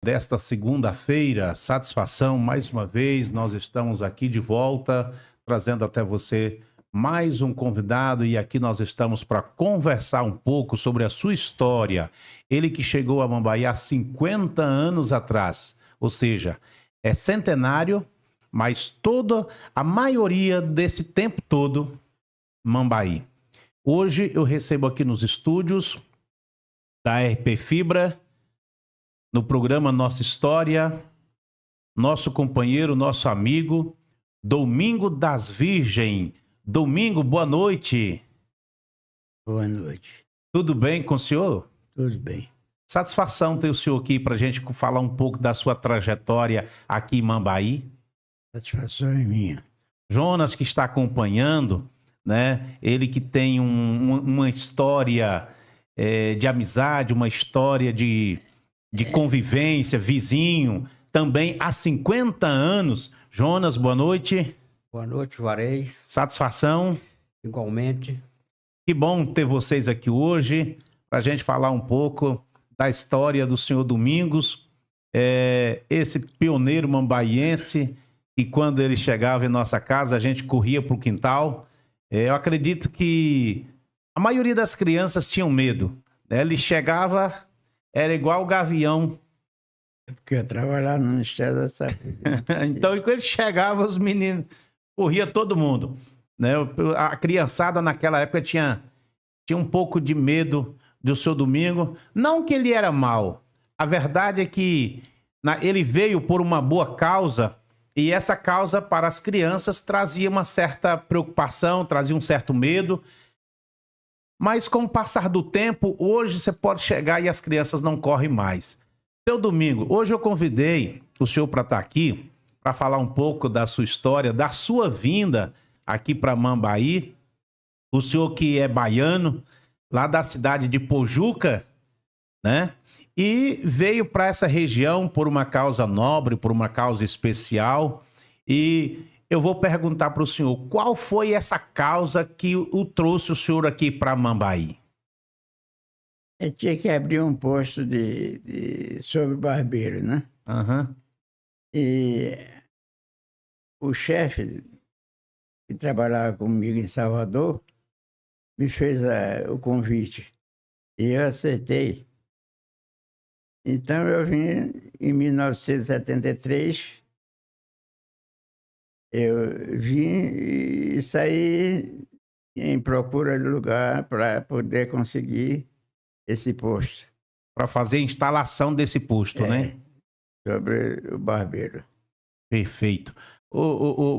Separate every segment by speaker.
Speaker 1: Desta segunda-feira. Satisfação, mais uma vez, nós estamos aqui de volta, trazendo até você mais um convidado e aqui nós estamos para conversar um pouco sobre a sua história. Ele que chegou a Mambaí há 50 anos atrás, ou seja, é centenário, mas toda a maioria desse tempo todo, Mambaí. Hoje eu recebo aqui nos estúdios da RP Fibra, no programa Nossa História, nosso companheiro, nosso amigo, Domingo das Virgens. Domingo, boa noite.
Speaker 2: Boa noite.
Speaker 1: Tudo bem com o senhor?
Speaker 2: Tudo bem.
Speaker 1: Satisfação ter o senhor aqui para a gente falar um pouco da sua trajetória aqui em Mambaí.
Speaker 2: Satisfação é minha.
Speaker 1: Jonas, que está acompanhando, né? Ele que tem uma história de amizade, uma história de convivência, vizinho, também há 50 anos. Jonas, boa noite.
Speaker 3: Boa noite, Juarez.
Speaker 1: Satisfação.
Speaker 3: Igualmente.
Speaker 1: Que bom ter vocês aqui hoje para a gente falar um pouco da história do senhor Domingos, esse pioneiro mambaiense, e quando ele chegava em nossa casa, a gente corria para o quintal. Eu acredito que a maioria das crianças tinham medo, né? Ele chegava, era igual o gavião.
Speaker 2: É porque eu trabalhava no Ministério da Saúde.
Speaker 1: Então, quando ele chegava, os meninos, corria todo mundo, né? A criançada naquela época tinha um pouco de medo do seu Domingo. Não que ele era mau. A verdade é que ele veio por uma boa causa, e essa causa para as crianças trazia uma certa preocupação, trazia um certo medo. Mas com o passar do tempo, hoje você pode chegar e as crianças não correm mais. Seu Domingo, hoje eu convidei o senhor para estar aqui, para falar um pouco da sua história, da sua vinda aqui para Mambaí. O senhor que é baiano, lá da cidade de Pojuca, né? E veio para essa região por uma causa nobre, por uma causa especial. E eu vou perguntar para o senhor, qual foi essa causa que trouxe o senhor aqui para Mambaí?
Speaker 2: Eu tinha que abrir um posto sobre barbeiro, né?
Speaker 1: Aham.
Speaker 2: E o chefe que trabalhava comigo em Salvador me fez o convite e eu aceitei. Então eu vim em 1973, eu vim e saí em procura de lugar para poder conseguir esse posto.
Speaker 1: Para fazer a instalação desse posto, né?
Speaker 2: Sobre o barbeiro.
Speaker 1: Perfeito.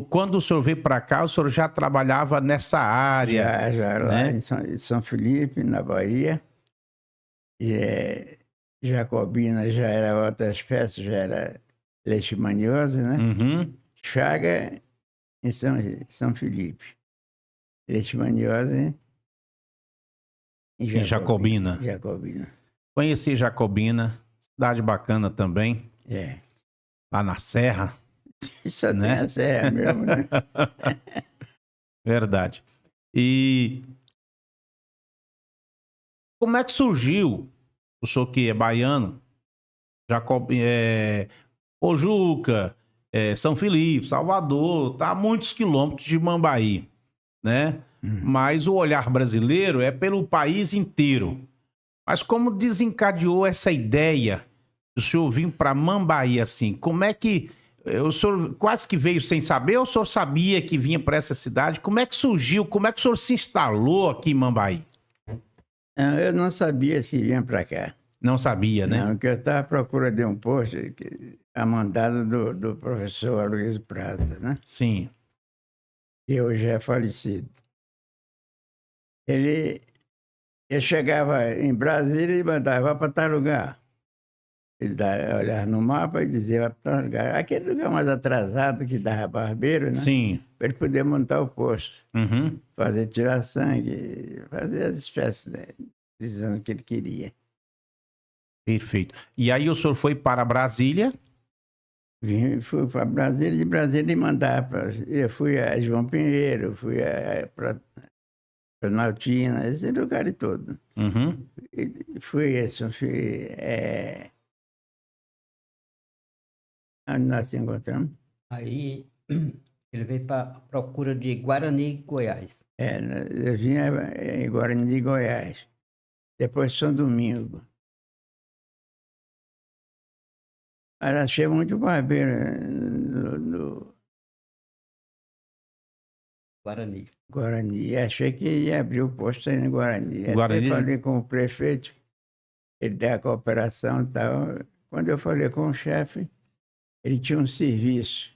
Speaker 1: Quando o senhor veio para cá, o senhor já trabalhava nessa área?
Speaker 2: Já lá em São Felipe, na Bahia. E Jacobina já era outra espécie, já era leishmaniose, né?
Speaker 1: Uhum.
Speaker 2: Chaga em São Felipe. Leishmaniose em
Speaker 1: Jacobina.
Speaker 2: Jacobina.
Speaker 1: Conheci Jacobina, cidade bacana também. Lá na Serra.
Speaker 2: Só
Speaker 1: né?
Speaker 2: tem a serra mesmo, né?
Speaker 1: Verdade. E como é que surgiu, o senhor que é baiano, Pojuca, São Felipe, Salvador, tá a muitos quilômetros de Mambaí, né? Mas o olhar brasileiro é pelo país inteiro. Mas como desencadeou essa ideia do senhor vir para Mambaí assim? Como é que o senhor quase que veio sem saber, ou o senhor sabia que vinha para essa cidade? Como é que surgiu? Como é que o senhor se instalou aqui em Mambaí?
Speaker 2: Eu não sabia se vinha para cá.
Speaker 1: Não sabia, né?
Speaker 2: Não, que eu estava à procura de um posto a mandado do professor Aloysio Prata, né?
Speaker 1: Sim.
Speaker 2: Que hoje é falecido. Eu chegava em Brasília e mandava para tal lugar. Ele olhava no mapa e dizia para tal lugar. Aquele lugar mais atrasado que dava barbeiro, né?
Speaker 1: Sim.
Speaker 2: Para ele poder montar o posto.
Speaker 1: Uhum.
Speaker 2: Fazer tirar sangue, fazer as espécies, né? Dizendo o que ele queria.
Speaker 1: Perfeito. E aí o senhor foi para Brasília?
Speaker 2: Fui para Brasília, de Brasília mandar para... Eu fui a João Pinheiro, fui para Planaltina, esse lugar todo.
Speaker 1: Uhum.
Speaker 2: Fui onde nós se encontramos.
Speaker 3: Aí ele veio para procura de Guarani, Goiás.
Speaker 2: Eu vinha em Guarani de Goiás. Depois São Domingo. Mas achei muito barbeiro no
Speaker 3: Guarani.
Speaker 2: Guarani. Achei que ia abrir o posto aí no Guarani.
Speaker 1: Guarani.
Speaker 2: Até falei com o prefeito, ele deu a cooperação e tal. Quando eu falei com o chefe, ele tinha um serviço.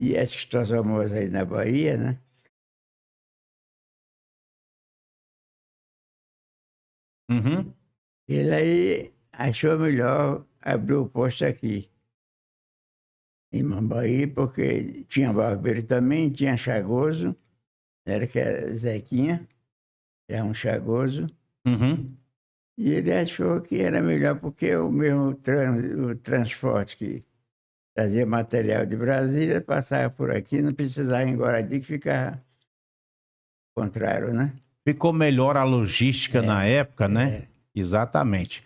Speaker 2: E esse que está famoso aí na Bahia, né?
Speaker 1: Uhum.
Speaker 2: Ele aí achou melhor abrir o posto aqui, em Mambaí, porque tinha barbeiro também, tinha chagoso, era que era Zequinha, era um chagoso,
Speaker 1: Uhum.
Speaker 2: e ele achou que era melhor porque o mesmo o transporte que trazia material de Brasília passava por aqui, não precisava ir em Guarani, que ficava contrário, né?
Speaker 1: Ficou melhor a logística na época, né? Exatamente.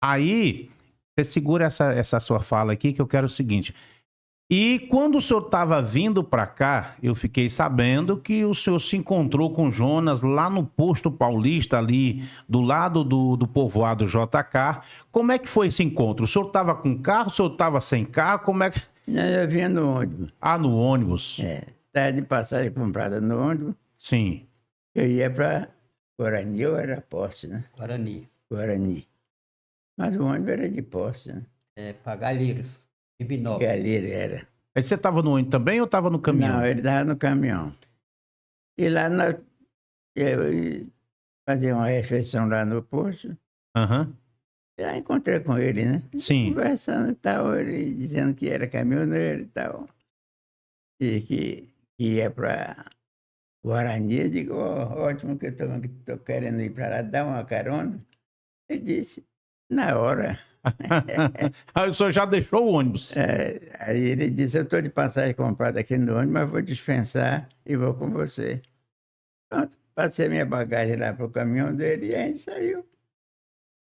Speaker 1: Aí, você segura essa sua fala aqui, que eu quero o seguinte. E quando o senhor estava vindo para cá, eu fiquei sabendo que o senhor se encontrou com Jonas lá no posto paulista, ali do lado do povoado JK. Como é que foi esse encontro? O senhor estava com carro, o senhor estava sem carro? Como é que...
Speaker 2: Não, eu vinha no ônibus.
Speaker 1: Ah, no ônibus.
Speaker 2: Estava de passagem comprada no ônibus.
Speaker 1: Sim.
Speaker 2: Eu ia para Guarani ou era Posse, né?
Speaker 3: Guarani.
Speaker 2: Guarani. Mas o ônibus era de Posse, né?
Speaker 3: Para Galheiros, de Binópolis.
Speaker 2: Galheiro era.
Speaker 1: Aí você estava no ônibus também ou estava no caminhão?
Speaker 2: Não, ele estava no caminhão. E lá eu fazia uma refeição lá no posto.
Speaker 1: Aham.
Speaker 2: E lá encontrei com ele, né?
Speaker 1: Sim.
Speaker 2: Conversando e tal, ele dizendo que era caminhoneiro e tal. E que ia para Guarani. Eu digo, ótimo que eu estou querendo ir para lá, dar uma carona. Ele disse, na hora.
Speaker 1: Aí o senhor já deixou o ônibus.
Speaker 2: Aí ele disse, eu estou de passagem comprada aqui no ônibus, mas vou dispensar e vou com você. Pronto, passei minha bagagem lá para o caminhão dele e aí saiu.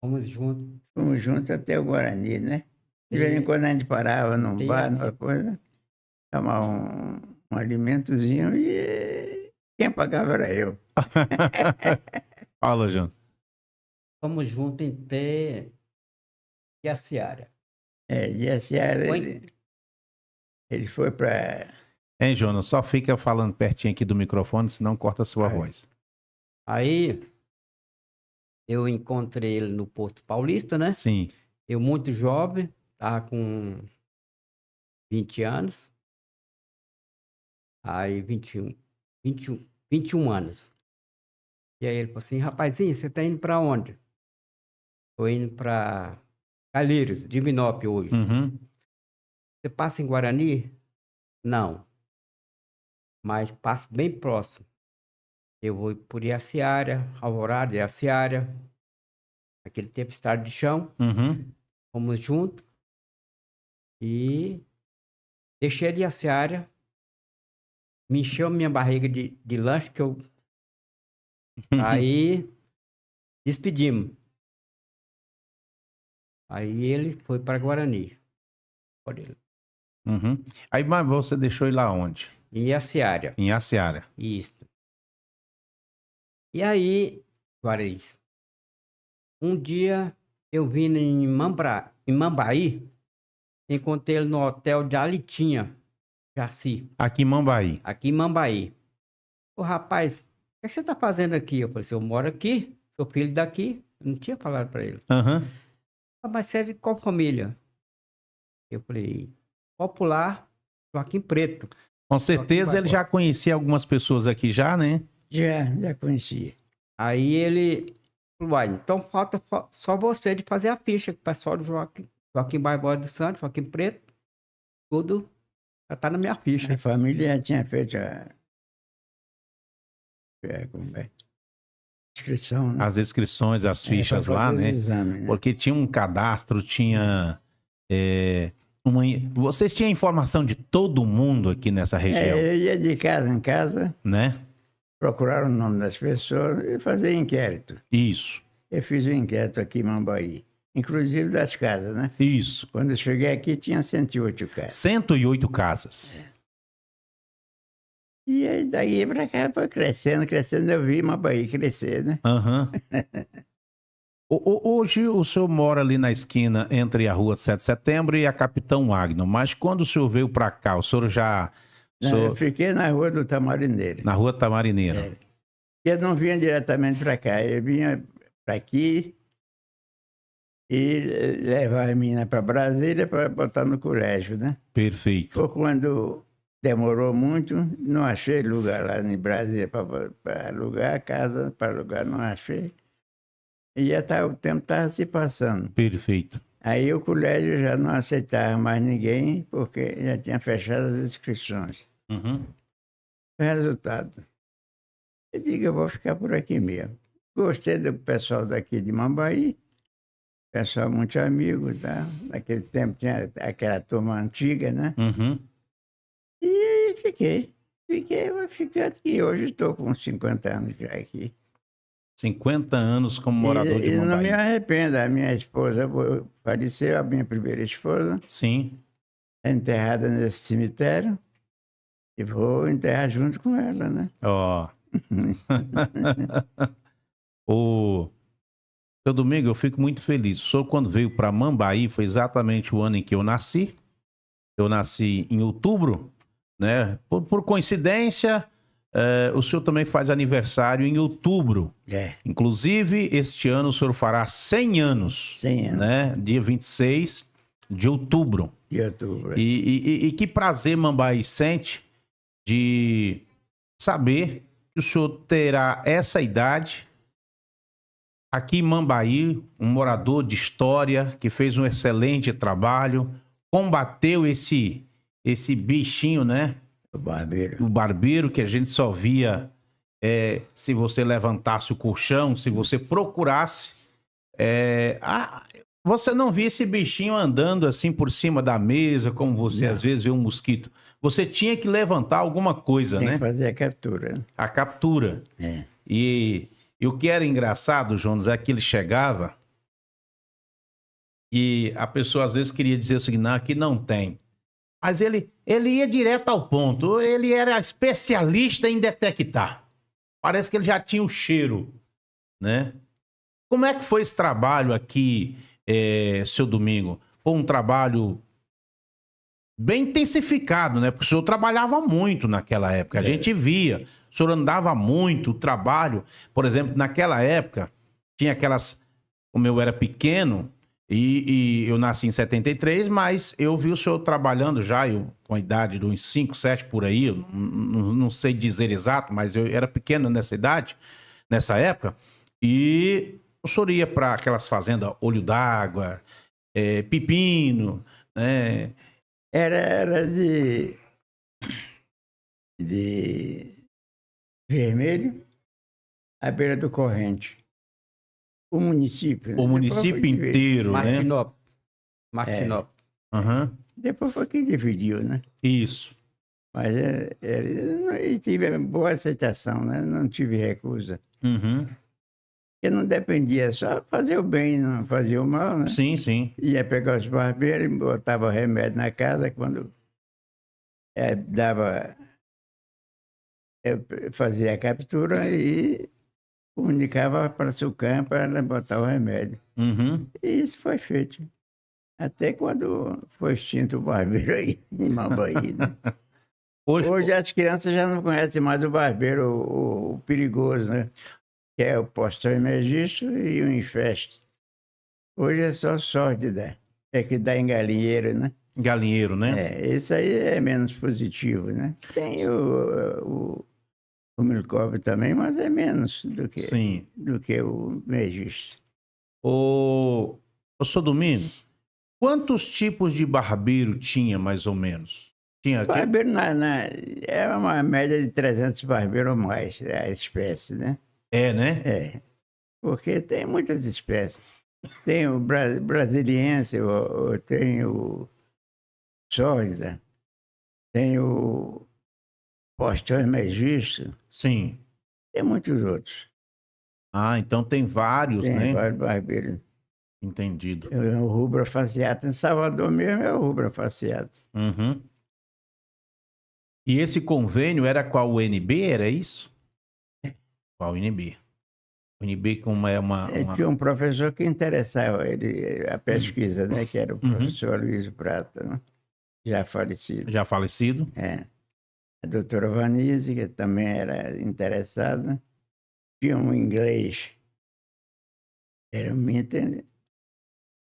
Speaker 3: Fomos juntos.
Speaker 2: Fomos juntos até o Guarani, né? De vez em quando a gente parava num bar, numa coisa, tomar um alimentozinho e quem pagava era eu.
Speaker 1: Fala, João.
Speaker 3: Fomos juntos até Jaciara.
Speaker 2: Jaciara, ele foi para...
Speaker 1: Hein, Jonas? Só fica falando pertinho aqui do microfone, senão corta a sua voz.
Speaker 3: Aí, eu encontrei ele no posto paulista, né?
Speaker 1: Sim.
Speaker 3: Eu muito jovem, tava com 20 anos. Aí, 21 anos. E aí ele falou assim, rapazinho, você tá indo pra onde? Tô indo pra Calheiros, de Binópolis hoje.
Speaker 1: Uhum.
Speaker 3: Você passa em Guarani? Não. Mas passo bem próximo. Eu vou por Jaciara, Alvorada, Jaciara. Naquele tempo, estrada de chão.
Speaker 1: Uhum.
Speaker 3: Fomos juntos. E deixei de Jaciara. Me encheu minha barriga de lanche que eu... Aí, despedimos. Aí ele foi para Guarani.
Speaker 1: Uhum. Aí, mas você deixou ele lá onde?
Speaker 3: Em Jaciara.
Speaker 1: Em Jaciara.
Speaker 3: Isso. E aí, Juarez, um dia eu vim em Mambaí, encontrei ele no hotel de Alitinha, Jaci.
Speaker 1: Aqui em Mambaí.
Speaker 3: Aqui em Mambaí. Ô, rapaz, o que você tá fazendo aqui? Eu falei assim, eu moro aqui, sou filho daqui. Eu não tinha falado para ele.
Speaker 1: Aham.
Speaker 3: Mas você é de qual família? Eu falei, Popular Joaquim Preto.
Speaker 1: Com certeza ele já conhecia algumas pessoas aqui já, né?
Speaker 2: Já conhecia.
Speaker 3: Aí ele falou, então falta só você de fazer a ficha. O pessoal do Joaquim Barbosa dos Santos, Joaquim Preto, tudo já tá na minha ficha.
Speaker 2: A família já tinha feito como é? Inscrição, né?
Speaker 1: As inscrições, as fichas lá, né?
Speaker 2: Exame, né?
Speaker 1: Porque tinha um cadastro, tinha... Vocês tinham informação de todo mundo aqui nessa região,
Speaker 2: Eu ia de casa em casa,
Speaker 1: né?
Speaker 2: procurar o nome das pessoas e fazer inquérito.
Speaker 1: Isso.
Speaker 2: Eu fiz um inquérito aqui em Mambaí. inclusive das casas, né?
Speaker 1: Isso.
Speaker 2: Quando eu cheguei aqui, tinha 108 casas.
Speaker 1: 108 casas.
Speaker 2: E aí, daí para cá, foi crescendo, crescendo. Eu vi Mambaí crescer, né?
Speaker 1: Aham. Hoje o senhor mora ali na esquina entre a rua 7 de Setembro e a Capitão Wagner, mas quando o senhor veio para cá, o senhor já... o
Speaker 2: Não,
Speaker 1: senhor-
Speaker 2: eu fiquei na rua do Tamarineiro.
Speaker 1: Na rua Tamarineira.
Speaker 2: É. Eu não vinha diretamente para cá, eu vinha para aqui e levar a menina para Brasília para botar no colégio, né?
Speaker 1: Perfeito.
Speaker 2: Foi quando demorou muito, não achei lugar lá em Brasília para alugar a casa, para alugar, não achei. E já o tempo estava se passando.
Speaker 1: Perfeito.
Speaker 2: Aí o colégio já não aceitava mais ninguém, porque já tinha fechado as inscrições.
Speaker 1: Uhum.
Speaker 2: Resultado, eu digo, eu vou ficar por aqui mesmo. Gostei do pessoal daqui de Mambaí, pessoal muito amigo, tá? Naquele tempo tinha aquela turma antiga, né?
Speaker 1: Uhum.
Speaker 2: E aí vou ficando aqui. Hoje estou com 50 anos já aqui.
Speaker 1: 50 anos como morador de
Speaker 2: E não
Speaker 1: Mambaí.
Speaker 2: me arrependo, a minha esposa faleceu, a minha primeira esposa,
Speaker 1: Sim.
Speaker 2: é enterrada nesse cemitério, e vou enterrar junto com ela, né?
Speaker 1: Ó. O seu Domingo, eu fico muito feliz. O senhor, quando veio para Mambaí, foi exatamente o ano em que eu nasci. Eu nasci em outubro, né? Por coincidência, o senhor também faz aniversário em outubro.
Speaker 2: É,
Speaker 1: Inclusive, este ano o senhor fará 100 anos,
Speaker 2: 100 anos
Speaker 1: né? Dia 26 de outubro.
Speaker 2: de outubro.
Speaker 1: E que prazer Mambaí sente de saber que o senhor terá essa idade aqui em Mambaí, um morador de história que fez um excelente trabalho, combateu esse bichinho, né?
Speaker 2: O barbeiro.
Speaker 1: O barbeiro que a gente só via se você levantasse o colchão, se você procurasse. Você não via esse bichinho andando assim por cima da mesa, como você
Speaker 2: Não.
Speaker 1: às vezes vê um mosquito. Você tinha que levantar alguma coisa,
Speaker 2: Tem
Speaker 1: né?
Speaker 2: que fazer a captura.
Speaker 1: A captura.
Speaker 2: É.
Speaker 1: E o que era engraçado, Jonas, é que ele chegava e a pessoa às vezes queria dizer o seguinte, não, aqui não tem. Mas ele ia direto ao ponto. Ele era especialista em detectar. Parece que ele já tinha o cheiro, né? Como é que foi esse trabalho aqui, seu Domingo? Foi um trabalho bem intensificado, né? Porque o senhor trabalhava muito naquela época. A gente via. O senhor andava muito, o trabalho. Por exemplo, naquela época, tinha aquelas... Como eu era pequeno, e eu nasci em 73, mas eu vi o senhor trabalhando já, eu, com a idade de uns 5, 7 por aí, eu não sei dizer exato, mas eu era pequeno nessa idade, nessa época, e o senhor ia para aquelas fazendas Olho d'Água, Pepino, né?
Speaker 2: Era de Vermelho, à beira do Corrente. O município. Né?
Speaker 1: O município inteiro, né?
Speaker 3: Martinópolis. Martinópolis.
Speaker 1: Aham.
Speaker 2: Depois foi que dividiu, né?
Speaker 1: Isso.
Speaker 2: Mas e tive boa aceitação, né? Não tive recusa.
Speaker 1: Uhum.
Speaker 2: Porque não dependia só fazer o bem, não fazer o mal, né?
Speaker 1: Sim, sim.
Speaker 2: Ia pegar os barbeiros, botava o remédio na casa, quando eu fazia a captura e comunicava para a Sucam para botar o remédio.
Speaker 1: Uhum.
Speaker 2: E isso foi feito. Até quando foi extinto o barbeiro aí, em Mambaí, né? Hoje as crianças já não conhecem mais o barbeiro, o perigoso, né? Que é o postão emergista e o infeste. Hoje é só sorte, né? É que dá em galinheiro, né?
Speaker 1: Galinheiro, né?
Speaker 2: Esse aí é menos positivo, né? Tem o Milcov também, mas é menos
Speaker 1: Sim.
Speaker 2: do que o emergista.
Speaker 1: Ô, seu Domingo, quantos tipos de barbeiro tinha, mais ou menos? Tinha...
Speaker 2: Barbeiro é uma média de 300 barbeiros ou mais, a espécie, né?
Speaker 1: Né?
Speaker 2: É, porque tem muitas espécies. Tem o brasiliense, tem o sólida, tem o postão emergista,
Speaker 1: Sim.
Speaker 2: tem muitos outros.
Speaker 1: Ah, então tem vários,
Speaker 2: Tem
Speaker 1: né?
Speaker 2: vários barbeiros.
Speaker 1: Entendido.
Speaker 2: O rubro fasciato em Salvador mesmo é o rubro fasciato.
Speaker 1: Uhum. E esse convênio era com a UNB, era isso? Com a UNB. UNB como é uma...
Speaker 2: Tinha um professor que interessava ele, a pesquisa, né? Que era o professor Luiz Prata, né? Já falecido.
Speaker 1: Já falecido.
Speaker 2: É. A doutora Vanise, que também era interessada. Tinha um inglês, era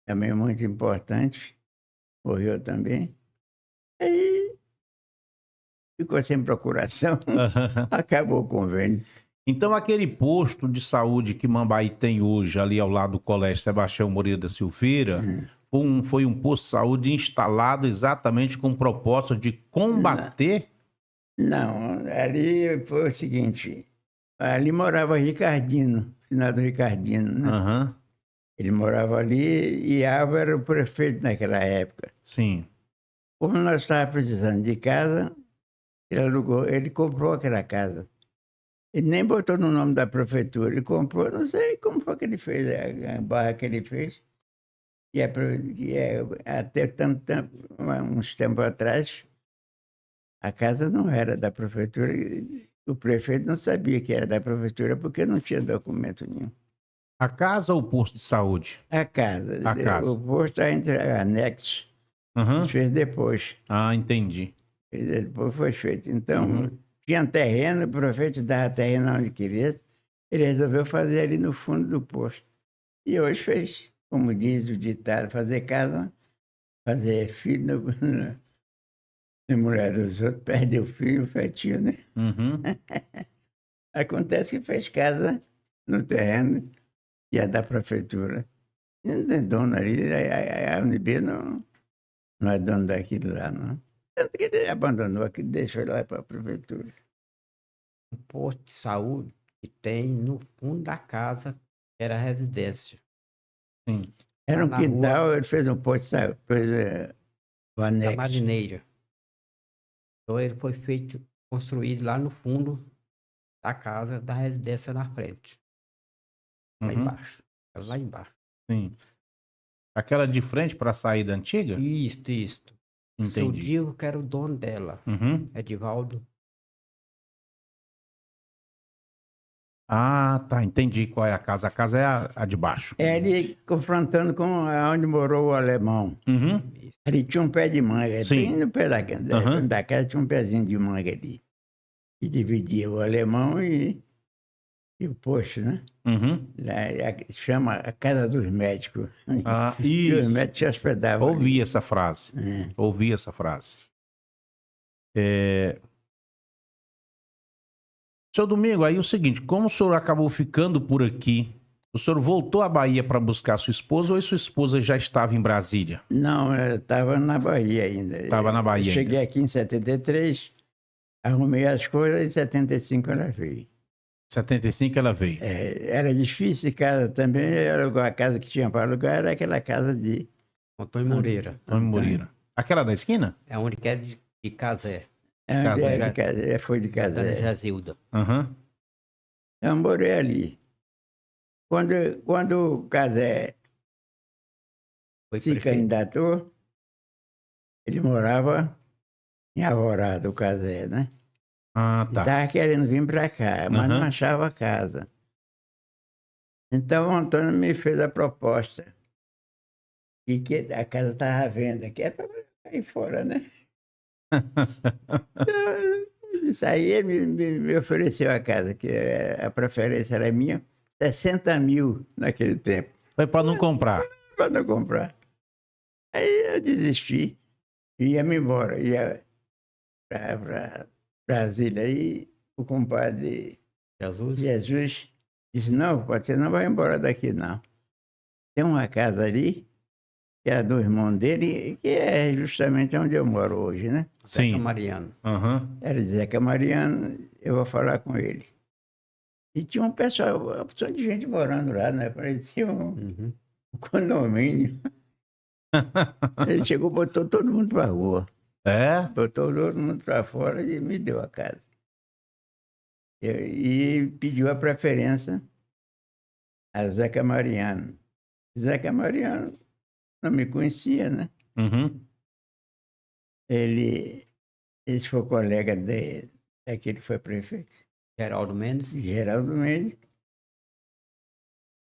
Speaker 2: também muito importante, morreu também. Aí ficou sem procuração, acabou o convênio.
Speaker 1: Então, aquele posto de saúde que Mambaí tem hoje, ali ao lado do Colégio Sebastião Moreira da Silveira, foi um posto de saúde instalado exatamente com o propósito de combater...
Speaker 2: Não, ali foi o seguinte, ali morava Ricardino, finado Ricardino, né?
Speaker 1: Aham,
Speaker 2: Ele morava ali e Álvaro era o prefeito naquela época.
Speaker 1: sim.
Speaker 2: Como nós estávamos precisando de casa, ele comprou aquela casa. Ele nem botou no nome da prefeitura, ele comprou, não sei como foi que ele fez, a barra que ele fez. Até uns tempos atrás, a casa não era da prefeitura, o prefeito não sabia que era da prefeitura porque não tinha documento nenhum.
Speaker 1: A casa ou o posto de saúde?
Speaker 2: A casa.
Speaker 1: A casa.
Speaker 2: O posto está entre anexos.
Speaker 1: Aham.
Speaker 2: Fez depois.
Speaker 1: Ah, entendi.
Speaker 2: Depois foi feito. Então, tinha terreno, o prefeito dava terreno onde queria. Ele resolveu fazer ali no fundo do posto. E hoje fez, como diz o ditado, fazer casa, fazer filho na mulher dos outros, perde o filho, o fetinho, né?
Speaker 1: Uhum.
Speaker 2: Acontece que fez casa no terreno e é da prefeitura. Não é dono ali, a UNB não é dono daquilo lá, não. Tanto que ele abandonou aquilo, deixou lá para a prefeitura.
Speaker 3: Um posto de saúde que tem no fundo da casa, que era a residência.
Speaker 1: Sim.
Speaker 2: Era
Speaker 3: Lá
Speaker 2: um
Speaker 3: na
Speaker 2: quintal, ele fez um posto de saúde, fez o
Speaker 3: Da
Speaker 2: anexo.
Speaker 3: marineira. Então ele foi construído lá no fundo da casa, da residência na frente. Lá
Speaker 1: Uhum.
Speaker 3: embaixo. Lá embaixo.
Speaker 1: Sim. Aquela de frente para a saída antiga?
Speaker 3: Isso. O seu
Speaker 1: Entendi.
Speaker 3: Diego, que era o dono dela.
Speaker 1: Uhum.
Speaker 3: Edivaldo.
Speaker 1: Ah, tá. Entendi qual é a casa. A casa é a de baixo.
Speaker 2: É ali confrontando com onde morou o alemão.
Speaker 1: Uhum.
Speaker 3: Isso.
Speaker 2: Ali tinha um pé de manga,
Speaker 1: Sim.
Speaker 2: bem no pé da
Speaker 1: Aham.
Speaker 2: da casa tinha um pezinho de manga ali. E dividia o alemão e o posto, né?
Speaker 1: Uhum.
Speaker 2: Lá, chama a Casa dos Médicos.
Speaker 1: Ah,
Speaker 2: E os
Speaker 1: isso.
Speaker 2: médicos se hospedavam ali.
Speaker 1: Ouvi essa frase.
Speaker 2: É.
Speaker 1: Ouvi essa frase. Seu Domingo, aí é o seguinte, como o senhor acabou ficando por aqui, o senhor voltou à Bahia para buscar sua esposa ou sua esposa já estava em Brasília?
Speaker 2: Não, eu estava na Bahia ainda.
Speaker 1: Estava na Bahia
Speaker 2: Eu cheguei aqui em 73, arrumei as coisas, em 75 ela veio.
Speaker 1: Em 75 ela veio.
Speaker 2: Era difícil de casa também, a casa que tinha para alugar era aquela casa de...
Speaker 3: Antônio Moreira.
Speaker 1: Antônio Moreira. Aquela da esquina?
Speaker 3: É onde que é de Casé.
Speaker 2: Foi de
Speaker 3: Da
Speaker 2: casa.
Speaker 3: Jazilda.
Speaker 1: Aham.
Speaker 2: Eu morei ali. Quando o Casé
Speaker 3: Foi
Speaker 2: se
Speaker 3: prefeito.
Speaker 2: candidatou, ele morava em Alvorada, o Casé, né?
Speaker 1: Ah, tá.
Speaker 2: Estava querendo vir para cá, mas não
Speaker 1: Aham.
Speaker 2: achava casa. Então o Antônio me fez a proposta e que a casa estava à venda, que é para cair fora, né? Isso aí ele me ofereceu a casa, que a preferência era minha, 60 mil naquele tempo,
Speaker 1: Foi para não comprar.
Speaker 2: para não comprar. Aí eu desisti e ia-me embora, ia para Brasília. Aí o compadre
Speaker 3: Jesus.
Speaker 2: Jesus disse, não, você não vai embora daqui, não. Tem uma casa ali, que é do irmão dele, que é justamente onde eu moro hoje, né?
Speaker 1: Sim.
Speaker 3: Zeca Mariano.
Speaker 1: Aham.
Speaker 2: Era Zeca Mariano, eu vou falar com ele. E tinha um pessoal, uma opção de gente morando lá, né? Parecia um condomínio. Ele chegou, botou todo mundo para rua.
Speaker 1: É?
Speaker 2: Botou todo mundo para fora e me deu a casa. E pediu a preferência a Zeca Mariano. Zeca Mariano não me conhecia, né?
Speaker 1: Uhum.
Speaker 2: Ele foi colega daquele que foi prefeito,
Speaker 3: Geraldo Mendes.
Speaker 2: Geraldo Mendes.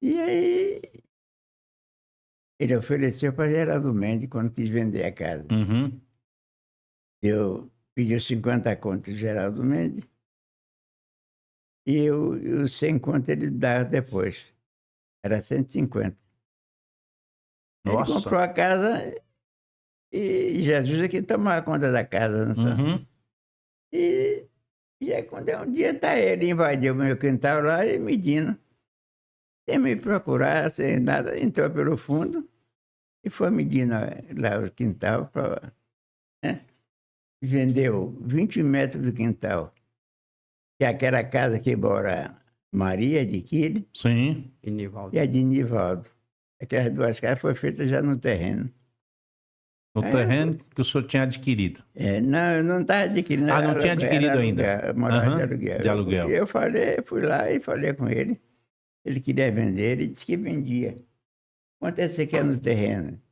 Speaker 2: E aí ele ofereceu para Geraldo Mendes quando quis vender a casa.
Speaker 1: Uhum.
Speaker 2: Pediu 50 contos de Geraldo Mendes e os 100 contos ele dava depois. Era 150. Ele
Speaker 1: Nossa.
Speaker 2: comprou a casa e Jesus é que tomava conta da casa, não sabe?
Speaker 1: Uhum.
Speaker 2: E já quando um dia ele invadiu o meu quintal lá e medindo. Sem me procurar, sem nada, entrou pelo fundo e foi medindo lá o quintal. Né? Vendeu 20 metros do quintal. Que é aquela casa que mora Maria de Quile
Speaker 1: Sim.
Speaker 3: E Nivaldo.
Speaker 2: e a de Nivaldo. Aquelas duas casas foram feitas já no terreno.
Speaker 1: No terreno que o senhor tinha adquirido.
Speaker 2: Não, eu não estava adquirindo.
Speaker 1: Ah, não
Speaker 2: era
Speaker 1: tinha
Speaker 2: aluguel,
Speaker 1: adquirido
Speaker 2: era
Speaker 1: ainda.
Speaker 2: aluguel, eu morava de
Speaker 1: Aham,
Speaker 2: aluguel.
Speaker 1: de aluguel.
Speaker 2: Eu fui lá e falei com ele. Ele queria vender, ele disse que vendia. Quanto é que você quer no terreno?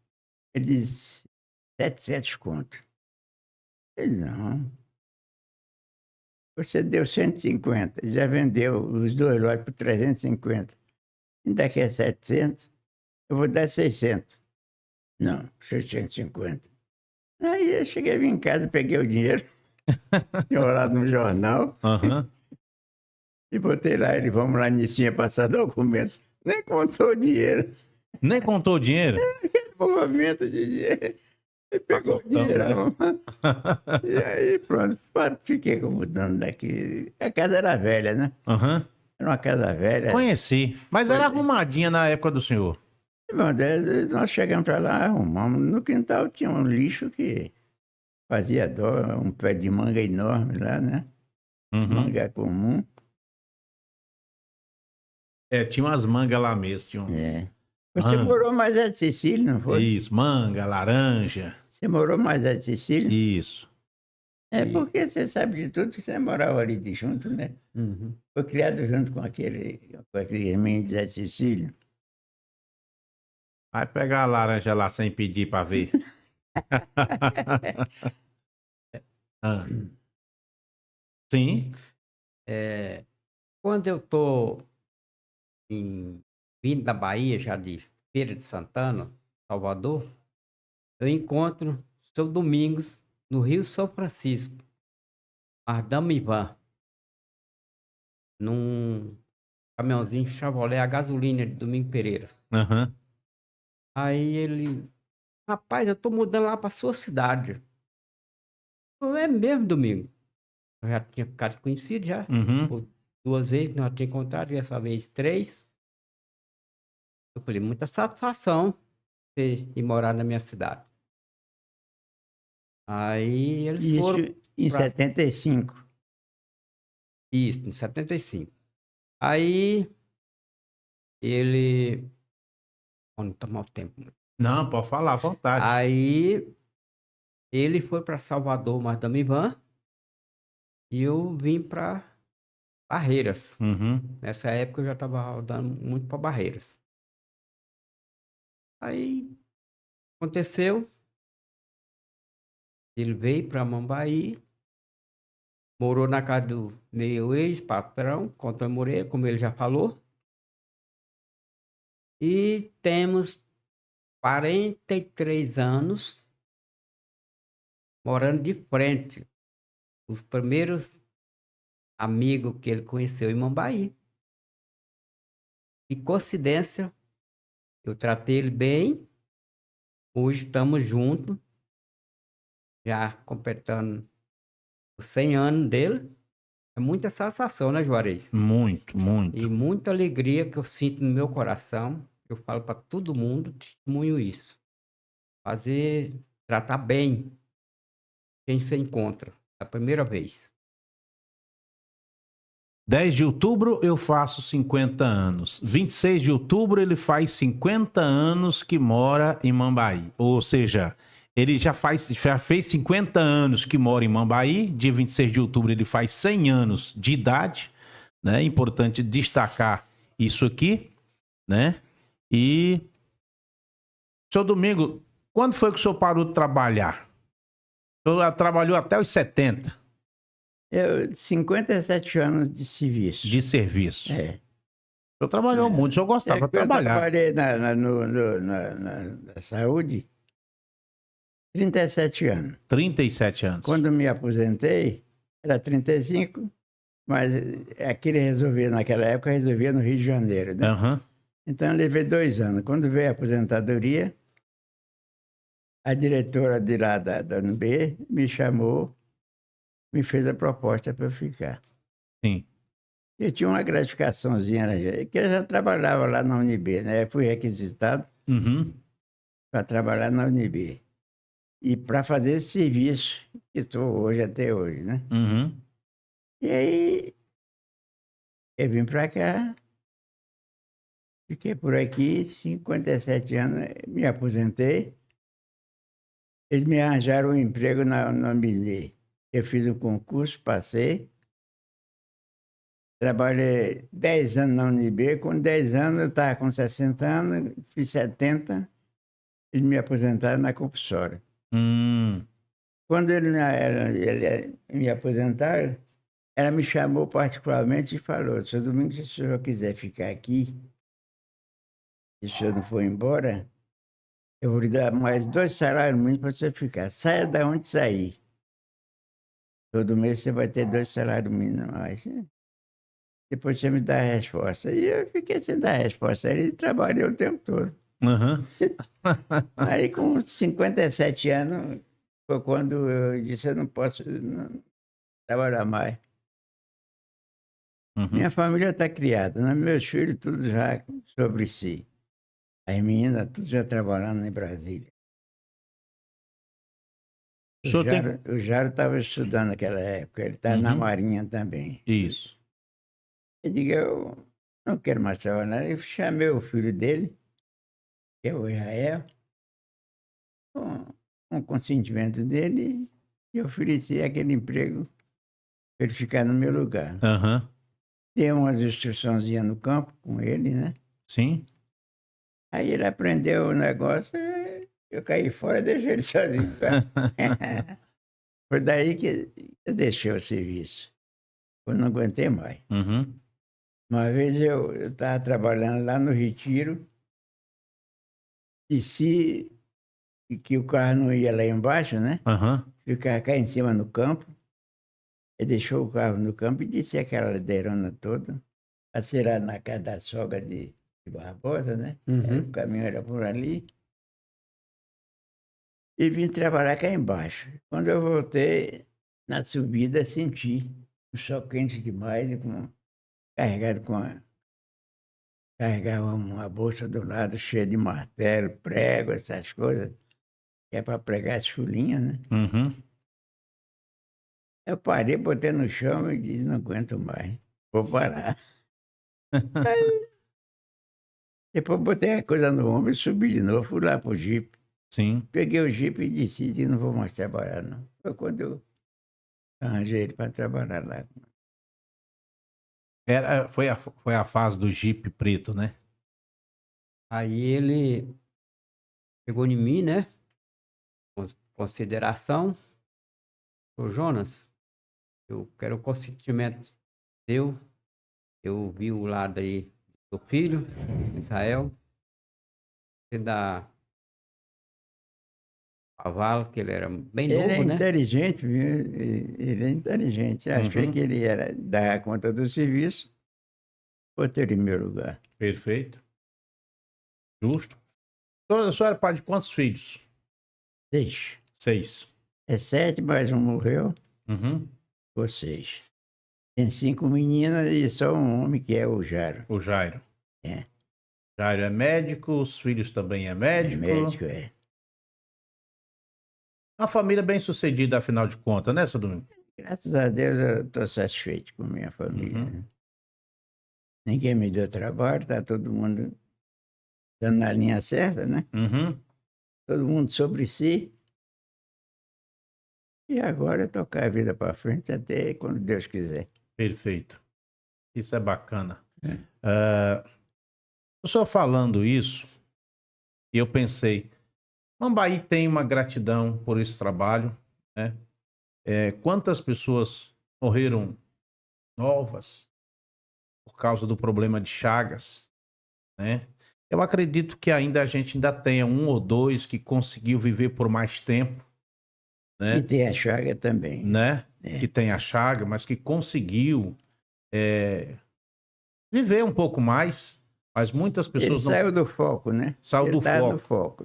Speaker 2: Ele disse 700 contos. Ele, não. Você deu 150, já vendeu os 2 lotes por 350. Ainda quer 700? Eu vou dar 600. Não, 650. Aí eu cheguei em casa, peguei o dinheiro, tinha olhado no jornal,
Speaker 1: Aham.
Speaker 2: e botei lá, ele, vamos lá, Nicinha, passar documento. Nem contou o dinheiro,
Speaker 1: Nem contou o dinheiro?
Speaker 2: movimento de dinheiro. Ele pegou o
Speaker 1: Então,
Speaker 2: dinheiro. E aí, pronto, fiquei como dono daqui. A casa era velha, né?
Speaker 1: Aham.
Speaker 2: Era uma casa velha.
Speaker 1: Conheci. Mas era arrumadinha na época do senhor.
Speaker 2: Bom, daí nós chegamos para lá, arrumamos. No quintal tinha um lixo que fazia dó, um pé de manga enorme lá, né?
Speaker 1: Uhum.
Speaker 2: Manga comum.
Speaker 1: É, tinha umas mangas lá mesmo. Tinha um...
Speaker 2: É. Você
Speaker 1: Ah.
Speaker 2: morou mais a de Sicília, não foi?
Speaker 1: Isso, manga, laranja.
Speaker 2: Você morou mais a de Sicília?
Speaker 1: Isso.
Speaker 2: É porque você sabe de tudo que você morava ali de junto, né?
Speaker 3: Uhum.
Speaker 2: Foi criado junto com aquele menino de Sicília.
Speaker 1: Vai pegar a laranja lá sem pedir pra ver. Ah. Sim.
Speaker 3: Quando eu tô vindo da Bahia, já de Feira de Santana, Salvador, eu encontro o seu Domingos no Rio São Francisco, Madame Ivan, num caminhãozinho Chevrolet a gasolina de Domingo Pereira.
Speaker 1: Aham.
Speaker 3: Aí ele, rapaz, eu tô mudando lá pra sua cidade. Eu, é mesmo, Domingo? Eu já tinha ficado conhecido já.
Speaker 1: Uhum.
Speaker 3: Por 2 vezes nós tínhamos encontrado, dessa vez 3. Eu falei, muita satisfação você ir morar na minha cidade. Aí eles
Speaker 2: Isso
Speaker 3: foram.
Speaker 2: em
Speaker 3: pra-
Speaker 2: 75.
Speaker 3: Isso, em 75. Aí ele. Não tomar o tempo.
Speaker 1: Não, pode falar à vontade.
Speaker 3: Aí ele foi para Salvador, Madame Ivan, e eu vim para Barreiras.
Speaker 1: Uhum.
Speaker 3: Nessa época eu já estava rodando muito para Barreiras. Aí aconteceu, ele veio para Mambaí, morou na casa do meu ex-patrão, Antônio Moreira, como ele já falou. E temos 43 anos morando de frente. Os primeiros amigos que ele conheceu em Mambaí. E coincidência, eu tratei ele bem. Hoje estamos juntos, já completando os 100 anos dele. É muita sensação, né, Juarez?
Speaker 1: Muito, muito.
Speaker 3: E muita alegria que eu sinto no meu coração. Eu falo para todo mundo, testemunho isso. Tratar bem quem se encontra, a primeira vez.
Speaker 1: 10 de outubro eu faço 50 anos. 26 de outubro ele faz 50 anos que mora em Mambaí. Ou seja, ele já fez 50 anos que mora em Mambaí. Dia 26 de outubro ele faz 100 anos de idade. Né? É importante destacar isso aqui. Né? E Seu Domingo, quando foi que o senhor parou de trabalhar? O senhor trabalhou até os 70
Speaker 2: Eu, 57 anos de serviço.
Speaker 1: de serviço.
Speaker 2: É.
Speaker 1: O senhor trabalhou muito, o senhor gostava de
Speaker 2: Eu
Speaker 1: trabalhar.
Speaker 2: trabalhei na saúde 37 anos.
Speaker 1: 37 anos.
Speaker 2: Quando me aposentei, era 35, mas aquele resolvia, naquela época, resolvia no Rio de Janeiro, né?
Speaker 1: Aham.
Speaker 2: Então, eu levei 2 anos. Quando veio a aposentadoria, a diretora de lá da UNB me chamou, me fez a proposta para eu ficar.
Speaker 1: Sim.
Speaker 2: Eu tinha uma gratificaçãozinha, né, que eu já trabalhava lá na UNB, né? Eu fui requisitado
Speaker 1: Uhum.
Speaker 2: para trabalhar na UNB. E para fazer esse serviço que estou hoje, até hoje, né?
Speaker 1: Uhum.
Speaker 2: E aí, eu vim para cá, fiquei por aqui, 57 anos, me aposentei. Eles me arranjaram um emprego na UNB. Eu fiz o concurso, passei. Trabalhei 10 anos na UNB. Com 10 anos, eu estava com 60 anos, fiz 70. Eles me aposentaram na compulsória. Quando ele me aposentaram, ela me chamou particularmente e falou: "Seu Domingos, se o senhor quiser ficar aqui, se o senhor não for embora, eu vou lhe dar mais 2 salários mínimos para você ficar. Saia da onde sair. Todo mês você vai ter 2 salários mínimos a mais. Depois você me dá a resposta." E eu fiquei sem dar a resposta. Ele trabalhou o tempo todo.
Speaker 1: Uhum.
Speaker 2: Aí, com 57 anos, foi quando eu disse: "Eu não posso trabalhar mais."
Speaker 1: Uhum.
Speaker 2: Minha família está criada, né? Meus filhos, tudo já sobre si. As meninas, tudo já trabalhando em Brasília.
Speaker 1: O senhor tem...
Speaker 2: O Jaro estava estudando naquela época, ele estava na
Speaker 1: Uhum.
Speaker 2: Marinha também.
Speaker 1: Isso.
Speaker 2: Eu digo: "Eu não quero mais trabalhar." Eu chamei o filho dele, que é o Israel, com o consentimento dele, e ofereci aquele emprego para ele ficar no meu lugar.
Speaker 1: Aham.
Speaker 2: Dei umas instruçõezinhas no campo com ele, né?
Speaker 1: Sim.
Speaker 2: Aí ele aprendeu o negócio, eu caí fora e deixei ele sozinho. Foi daí que eu deixei o serviço. Eu não aguentei mais.
Speaker 1: Uhum.
Speaker 2: Uma vez eu estava trabalhando lá no Retiro, desci, e que o carro não ia lá embaixo, né?
Speaker 1: Aham.
Speaker 2: Ficava cá em cima no campo. Ele deixou o carro no campo e desci aquela ladeirona toda. Passei lá na casa da sogra de Barbosa, né?
Speaker 3: Uhum.
Speaker 2: O caminho era por ali. E vim trabalhar cá embaixo. Quando eu voltei, na subida, senti o sol quente demais, e carregado carregava uma bolsa do lado cheia de martelo, prego, essas coisas, que é para pregar as folhinhas, né?
Speaker 1: Uhum.
Speaker 2: Eu parei, botei no chão e disse: "Não aguento mais, vou parar." Depois botei a coisa no ombro e subi de novo, fui lá pro jipe.
Speaker 1: Sim.
Speaker 2: Peguei o jipe e disse: "Não vou mais trabalhar, não." Foi quando eu arranjei ele para trabalhar lá.
Speaker 1: Foi a fase do Jeep preto, né?
Speaker 3: Aí ele chegou em mim, né? Com consideração. Ô, Jonas, eu quero o consentimento seu. Eu vi o lado aí do filho, Israel. Você dá cavalo, que ele era bem
Speaker 2: Ele é
Speaker 3: novo, né?
Speaker 2: inteligente, viu? Ele é inteligente. Achei
Speaker 1: Uhum.
Speaker 2: que ele era dar conta do serviço, botei ele em meu lugar.
Speaker 1: Perfeito. Justo. Então, a senhora é pai de quantos filhos?
Speaker 2: 6.
Speaker 1: 6.
Speaker 2: É 7, mais um morreu,
Speaker 1: Uhum.
Speaker 2: ou 6. Tem 5 meninas e só um homem, que é o Jaro.
Speaker 1: O Jairo.
Speaker 2: É.
Speaker 1: Jairo é médico, os filhos também é
Speaker 2: É
Speaker 1: médico.
Speaker 2: médico, é.
Speaker 1: Uma família bem sucedida, afinal de contas, né, seu Domingo?
Speaker 2: Graças a Deus eu estou satisfeito com minha família.
Speaker 1: Uhum.
Speaker 2: Né? Ninguém me deu trabalho, está todo mundo dando na linha certa, né?
Speaker 1: Uhum.
Speaker 2: Todo mundo sobre si. E agora é tocar a vida para frente até quando Deus quiser.
Speaker 1: Perfeito. Isso é bacana.
Speaker 2: É.
Speaker 1: O senhor falando isso, eu pensei, Mambaí tem uma gratidão por esse trabalho, né? Quantas pessoas morreram novas por causa do problema de Chagas, né? Eu acredito que ainda a gente ainda tenha um ou dois que conseguiu viver por mais tempo,
Speaker 2: Que
Speaker 1: né?
Speaker 2: tem a chaga também.
Speaker 1: Né?
Speaker 2: É.
Speaker 1: Que tem a chaga, mas que conseguiu viver um pouco mais. Mas muitas
Speaker 2: Ele
Speaker 1: pessoas não
Speaker 2: saiu do foco, né?
Speaker 1: saiu
Speaker 2: Ele
Speaker 1: do
Speaker 2: tá do
Speaker 1: foco.
Speaker 2: foco.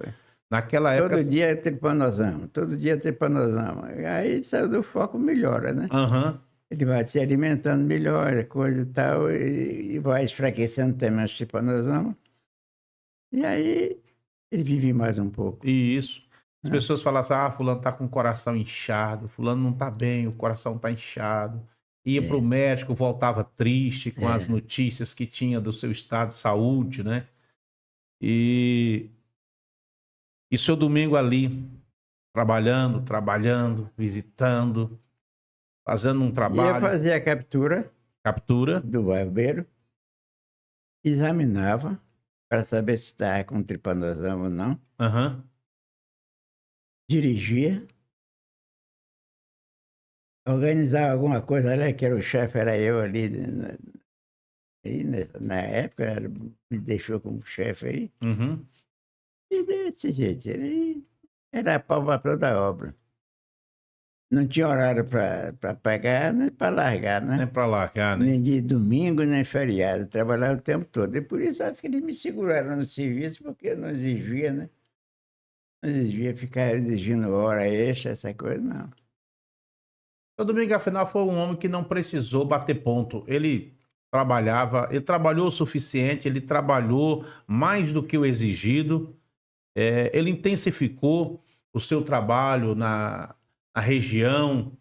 Speaker 1: Naquela época.
Speaker 2: Todo dia é tripanosamo, todo dia é tripanosamo. Aí ele saiu do foco, melhora, né?
Speaker 1: Aham.
Speaker 2: Ele vai se alimentando melhor, coisa e tal, e vai enfraquecendo também os tripanosomas. E aí ele vive mais um pouco.
Speaker 1: E isso. As
Speaker 2: É.
Speaker 1: pessoas falam assim: ah, fulano tá com o coração inchado, fulano não tá bem, o coração tá inchado. Ia pro médico, voltava triste com as notícias que tinha do seu estado de saúde, né? E seu Domingo ali, trabalhando, visitando, fazendo um
Speaker 2: Ia
Speaker 1: trabalho,
Speaker 2: fazer a captura
Speaker 1: captura.
Speaker 2: do barbeiro, examinava para saber se estava com tripanosoma ou não,
Speaker 1: Aham.
Speaker 2: dirigia, organizava alguma coisa ali, que era o chefe, era eu ali. Aí, na época, me deixou como chefe aí.
Speaker 1: Uhum.
Speaker 2: E desse jeito, ele era pau para toda a obra. Não tinha horário para pegar, nem para largar,
Speaker 1: Nem
Speaker 2: né?
Speaker 1: pra largar, né?
Speaker 2: Nem de domingo, nem feriado. Trabalhava o tempo todo. E por isso acho que eles me seguraram no serviço, porque eu não exigia, né? Não exigia ficar exigindo hora extra, essa coisa, não.
Speaker 1: Seu Domingo, afinal, foi um homem que não precisou bater ponto. Ele trabalhou o suficiente, ele trabalhou mais do que o exigido. Ele intensificou o seu trabalho na região,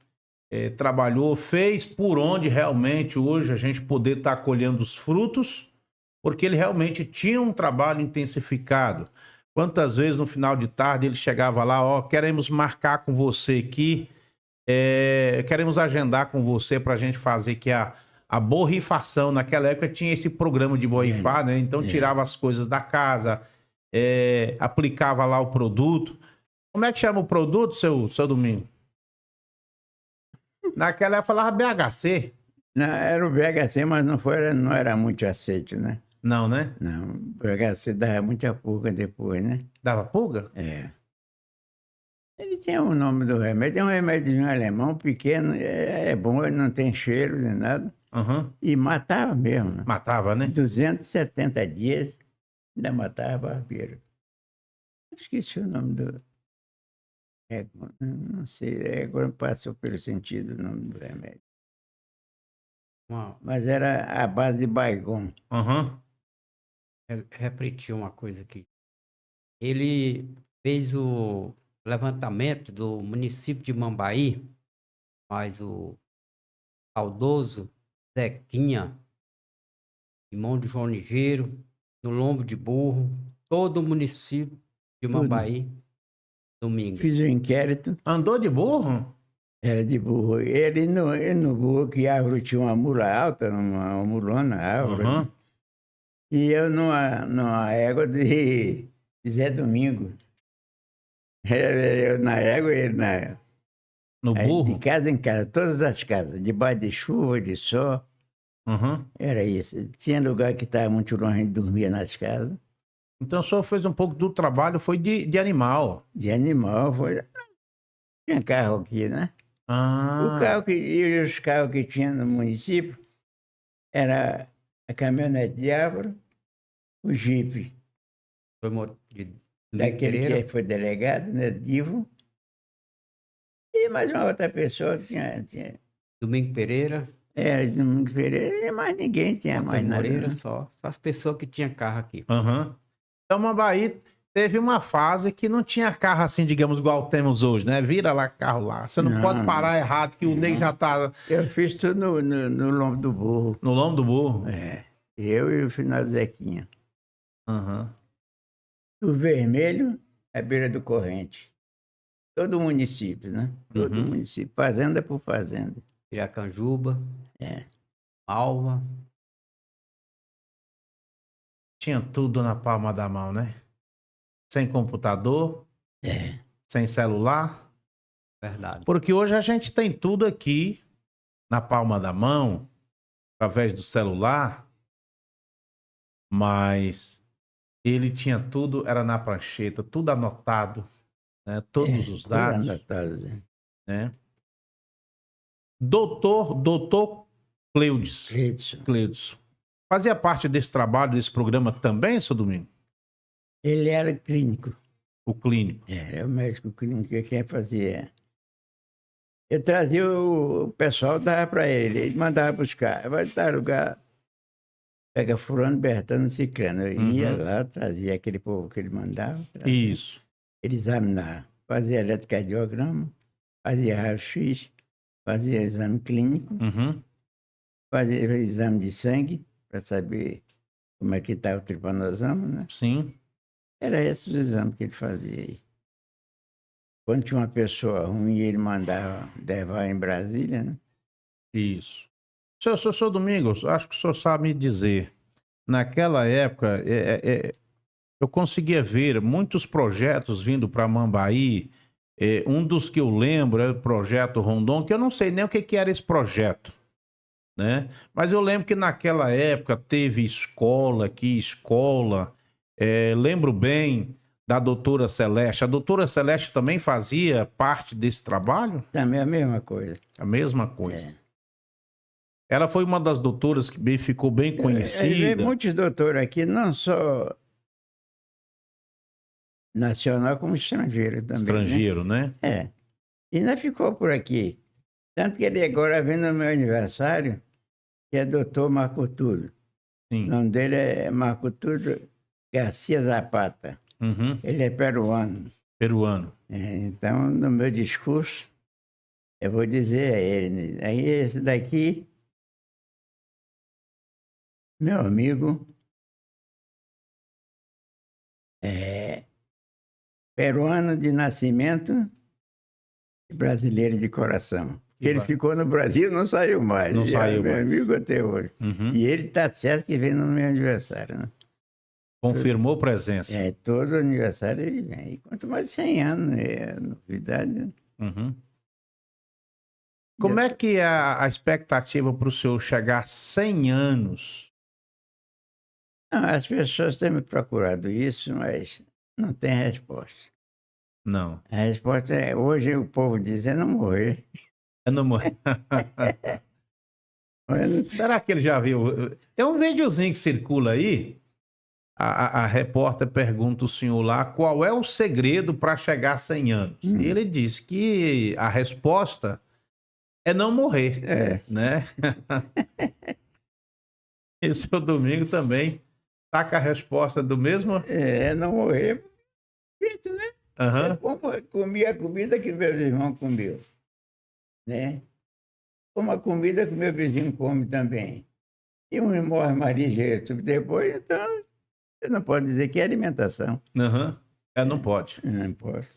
Speaker 1: trabalhou, fez por onde realmente hoje a gente poder estar colhendo os frutos, porque ele realmente tinha um trabalho intensificado. Quantas vezes no final de tarde ele chegava lá, ó, queremos marcar com você aqui, queremos agendar com você para a gente fazer que a borrifação, naquela época tinha esse programa de borrifar, né? Então tirava as coisas da casa, aplicava lá o produto. Como é que chama o produto, seu Domingo? Naquela época falava BHC.
Speaker 2: Não, era o VHC, mas não era muito aceito, né?
Speaker 1: Não, né?
Speaker 2: Não, o VHC dava muita pulga depois, né?
Speaker 1: Dava pulga?
Speaker 2: É. Ele tinha o nome do remédio, é um remédio alemão pequeno, é bom, ele não tem cheiro nem nada.
Speaker 1: Aham.
Speaker 2: E matava mesmo.
Speaker 1: Matava, né?
Speaker 2: 270 dias, ainda matava barbeiro. Esqueci o nome do. Não sei, agora passou pelo sentido o nome do remédio.
Speaker 3: Uma,
Speaker 2: Mas era a base de Baygon.
Speaker 1: Aham.
Speaker 3: repetir uma coisa aqui. Ele fez o levantamento do município de Mambaí, mas o saudoso Zequinha, irmão de João Ligeiro, no Lombo de Burro, todo o município de Mambaí, domingo.
Speaker 2: Fiz o inquérito,
Speaker 1: Andou de burro?
Speaker 2: era de burro. Ele no burro, que a árvore tinha uma mula alta, uma mulona árvore.
Speaker 1: Aham.
Speaker 2: Né? E eu numa égua de Zé Domingo. Eu na égua, ele na.
Speaker 1: No
Speaker 2: Aí,
Speaker 1: burro?
Speaker 2: de casa em casa, todas as casas, debaixo de chuva, de sol,
Speaker 1: Aham.
Speaker 2: era isso. Tinha lugar que estava muito longe, a gente dormia nas casas.
Speaker 1: Então o senhor fez um pouco do trabalho, foi de animal.
Speaker 2: De animal, foi. Tinha carro aqui, né?
Speaker 1: Ah.
Speaker 2: E os carros que tinha no município era a caminhonete de árvore, o jipe
Speaker 3: Foi de Domingo
Speaker 2: daquele
Speaker 3: Pereira.
Speaker 2: que foi delegado, né? Divo. E mais uma outra pessoa que tinha.
Speaker 3: Domingo Pereira,
Speaker 2: Era de Domingos Pereira, e mais ninguém tinha
Speaker 3: Antônio
Speaker 2: mais nada.
Speaker 3: Moreira,
Speaker 2: Né?
Speaker 3: só as pessoas que tinham carro aqui.
Speaker 1: Aham. Então Mambaí teve uma fase que não tinha carro assim, digamos, igual temos hoje, né? Vira lá, carro lá. Você não pode parar errado, que o nego já tá
Speaker 2: Eu fiz tudo no lombo do burro.
Speaker 1: no lombo do burro.
Speaker 2: É. Eu e o final Zequinha.
Speaker 1: Aham.
Speaker 2: O vermelho, à beira do corrente. Todo o município, né? Todo o município, fazenda por fazenda.
Speaker 3: Piracanjuba,
Speaker 2: É.
Speaker 3: Alva.
Speaker 1: Tinha tudo na palma da mão, né? Sem computador,
Speaker 2: É.
Speaker 1: sem celular.
Speaker 3: Verdade.
Speaker 1: Porque hoje a gente tem tudo aqui na palma da mão, através do celular, mas ele tinha tudo, era na prancheta, tudo anotado, né? Todos os
Speaker 2: Tudo
Speaker 1: dados,
Speaker 2: anotado, né?
Speaker 1: né? Doutor Cleudes.
Speaker 2: Cleiton.
Speaker 1: Cleudes. Fazia parte desse trabalho, desse programa também, seu Domingo?
Speaker 2: Ele era clínico.
Speaker 1: O clínico.
Speaker 2: Era o médico clínico que fazia. Eu trazia o pessoal, dava para ele. Ele mandava buscar. Vai dar lugar. Pega fulano, Bertano, Cicrano. Eu ia lá, trazia aquele povo que ele mandava. Trazia.
Speaker 1: Isso.
Speaker 2: Ele examinava. Fazia eletrocardiograma, fazia raio-x, fazia exame clínico,
Speaker 1: Uhum.
Speaker 2: fazia exame de sangue, para saber como é que está o tripanosoma, né?
Speaker 1: Sim.
Speaker 2: Era esses os exames que ele fazia aí. Quando tinha uma pessoa ruim, ele mandava levar em Brasília, né?
Speaker 1: Isso. Seu Domingos, acho que o senhor sabe me dizer. Naquela época, eu conseguia ver muitos projetos vindo para Mambaí. Um dos que eu lembro é o Projeto Rondon, que eu não sei nem o que era esse projeto, né? Mas eu lembro que naquela época teve escola aqui, escola. Lembro bem da doutora Celeste. A doutora Celeste também fazia parte desse trabalho?
Speaker 2: Também a mesma coisa.
Speaker 1: A mesma coisa.
Speaker 2: É.
Speaker 1: Ela foi uma das doutoras que ficou bem
Speaker 2: Aí
Speaker 1: conhecida.
Speaker 2: vem muitos doutores aqui, não só nacional como estrangeiro também.
Speaker 1: Estrangeiro, né?
Speaker 2: Né? E ainda ficou por aqui. Tanto que ele agora vem no meu aniversário, que é doutor Marco Túlio. O
Speaker 1: Sim.
Speaker 2: nome dele é Marco Túlio Garcia Zapata.
Speaker 1: Uhum.
Speaker 2: Ele é peruano.
Speaker 1: Peruano.
Speaker 2: Então, no meu discurso, eu vou dizer a ele, né? Aí esse daqui, meu amigo, é peruano de nascimento e brasileiro de coração. Ele ficou no Brasil e não saiu mais.
Speaker 1: Não
Speaker 2: E
Speaker 1: saiu
Speaker 2: é meu
Speaker 1: mais.
Speaker 2: amigo até hoje.
Speaker 1: Uhum.
Speaker 2: E ele está certo que vem no meu aniversário, né?
Speaker 1: Confirmou presença.
Speaker 2: Todo aniversário ele vem. E quanto mais de 100 anos, é novidade, né?
Speaker 1: Uhum. Como é que é a expectativa para o senhor chegar a 100 anos?
Speaker 2: Não, as pessoas têm me procurado isso, mas não tem resposta.
Speaker 1: Não.
Speaker 2: A resposta é, hoje o povo diz, é não morrer.
Speaker 1: Eu não morri. Será que ele já viu? Tem um videozinho que circula aí. A repórter pergunta o senhor lá qual é o segredo para chegar a 100 anos. E ele disse que a resposta é não morrer, né? E o seu Domingo também tá com a resposta do mesmo?
Speaker 2: É não morrer. Feito, né?
Speaker 1: Aham.
Speaker 2: Eu comi a comida que meus irmãos comiam, né? Como a comida que meu vizinho come também. E um morre mais ligeiro depois, então, você não pode dizer que é alimentação.
Speaker 1: Aham. Não pode.
Speaker 2: Não pode.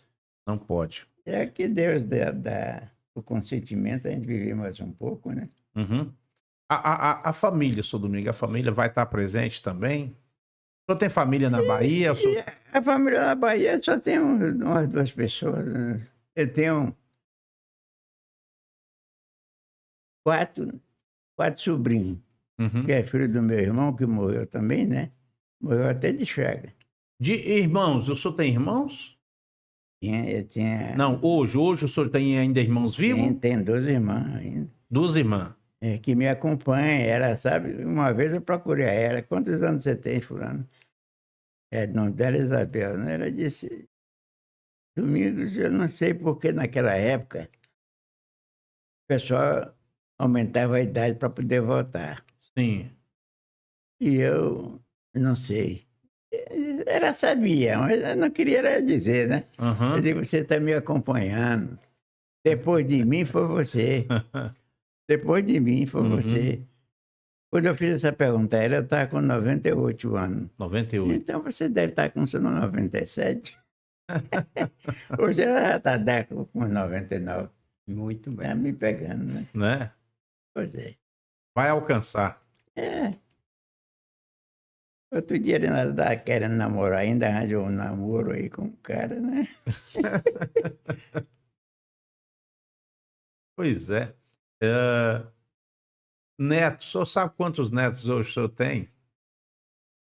Speaker 1: Não pode.
Speaker 2: É que Deus dá o consentimento, a gente viver mais um pouco, né?
Speaker 1: Uhum. A família, seu Domingo, a família vai estar presente também? O senhor tem família na Bahia? O senhor...
Speaker 2: E a família na Bahia só tem umas duas pessoas. Né? Eu tenho quatro sobrinhos,
Speaker 1: Uhum.
Speaker 2: que é filho do meu irmão, que morreu também, né? Morreu até de chaga.
Speaker 1: De irmãos, o senhor tem irmãos?
Speaker 2: Eu tinha...
Speaker 1: Não, hoje o senhor tem ainda irmãos vivos?
Speaker 2: Tem 12 irmãs ainda.
Speaker 1: 2 irmãs.
Speaker 2: Que me acompanham. Ela, sabe, uma vez eu procurei a ela. Quantos anos você tem, fulano? O nome dela é Isabel, né? Ela disse... Domingos, eu não sei porque naquela época o pessoal aumentava a idade para poder votar.
Speaker 1: Sim.
Speaker 2: E eu não sei. Ela sabia, mas eu não queria era dizer, né?
Speaker 1: Uhum.
Speaker 2: Eu digo, você está me acompanhando. Depois de mim foi você. Depois de mim foi você. Quando eu fiz essa pergunta, ela estava com 98 anos.
Speaker 1: 98.
Speaker 2: Então você deve estar com 97. Hoje ela já está com 99.
Speaker 3: Muito bem.
Speaker 2: Está me pegando, né?
Speaker 1: Né?
Speaker 2: Pois é.
Speaker 1: Vai alcançar.
Speaker 2: Outro dia ele estava querendo namorar, ainda arranjou um namoro aí com um cara, né?
Speaker 1: Pois é. Neto, o senhor sabe quantos netos hoje o senhor tem?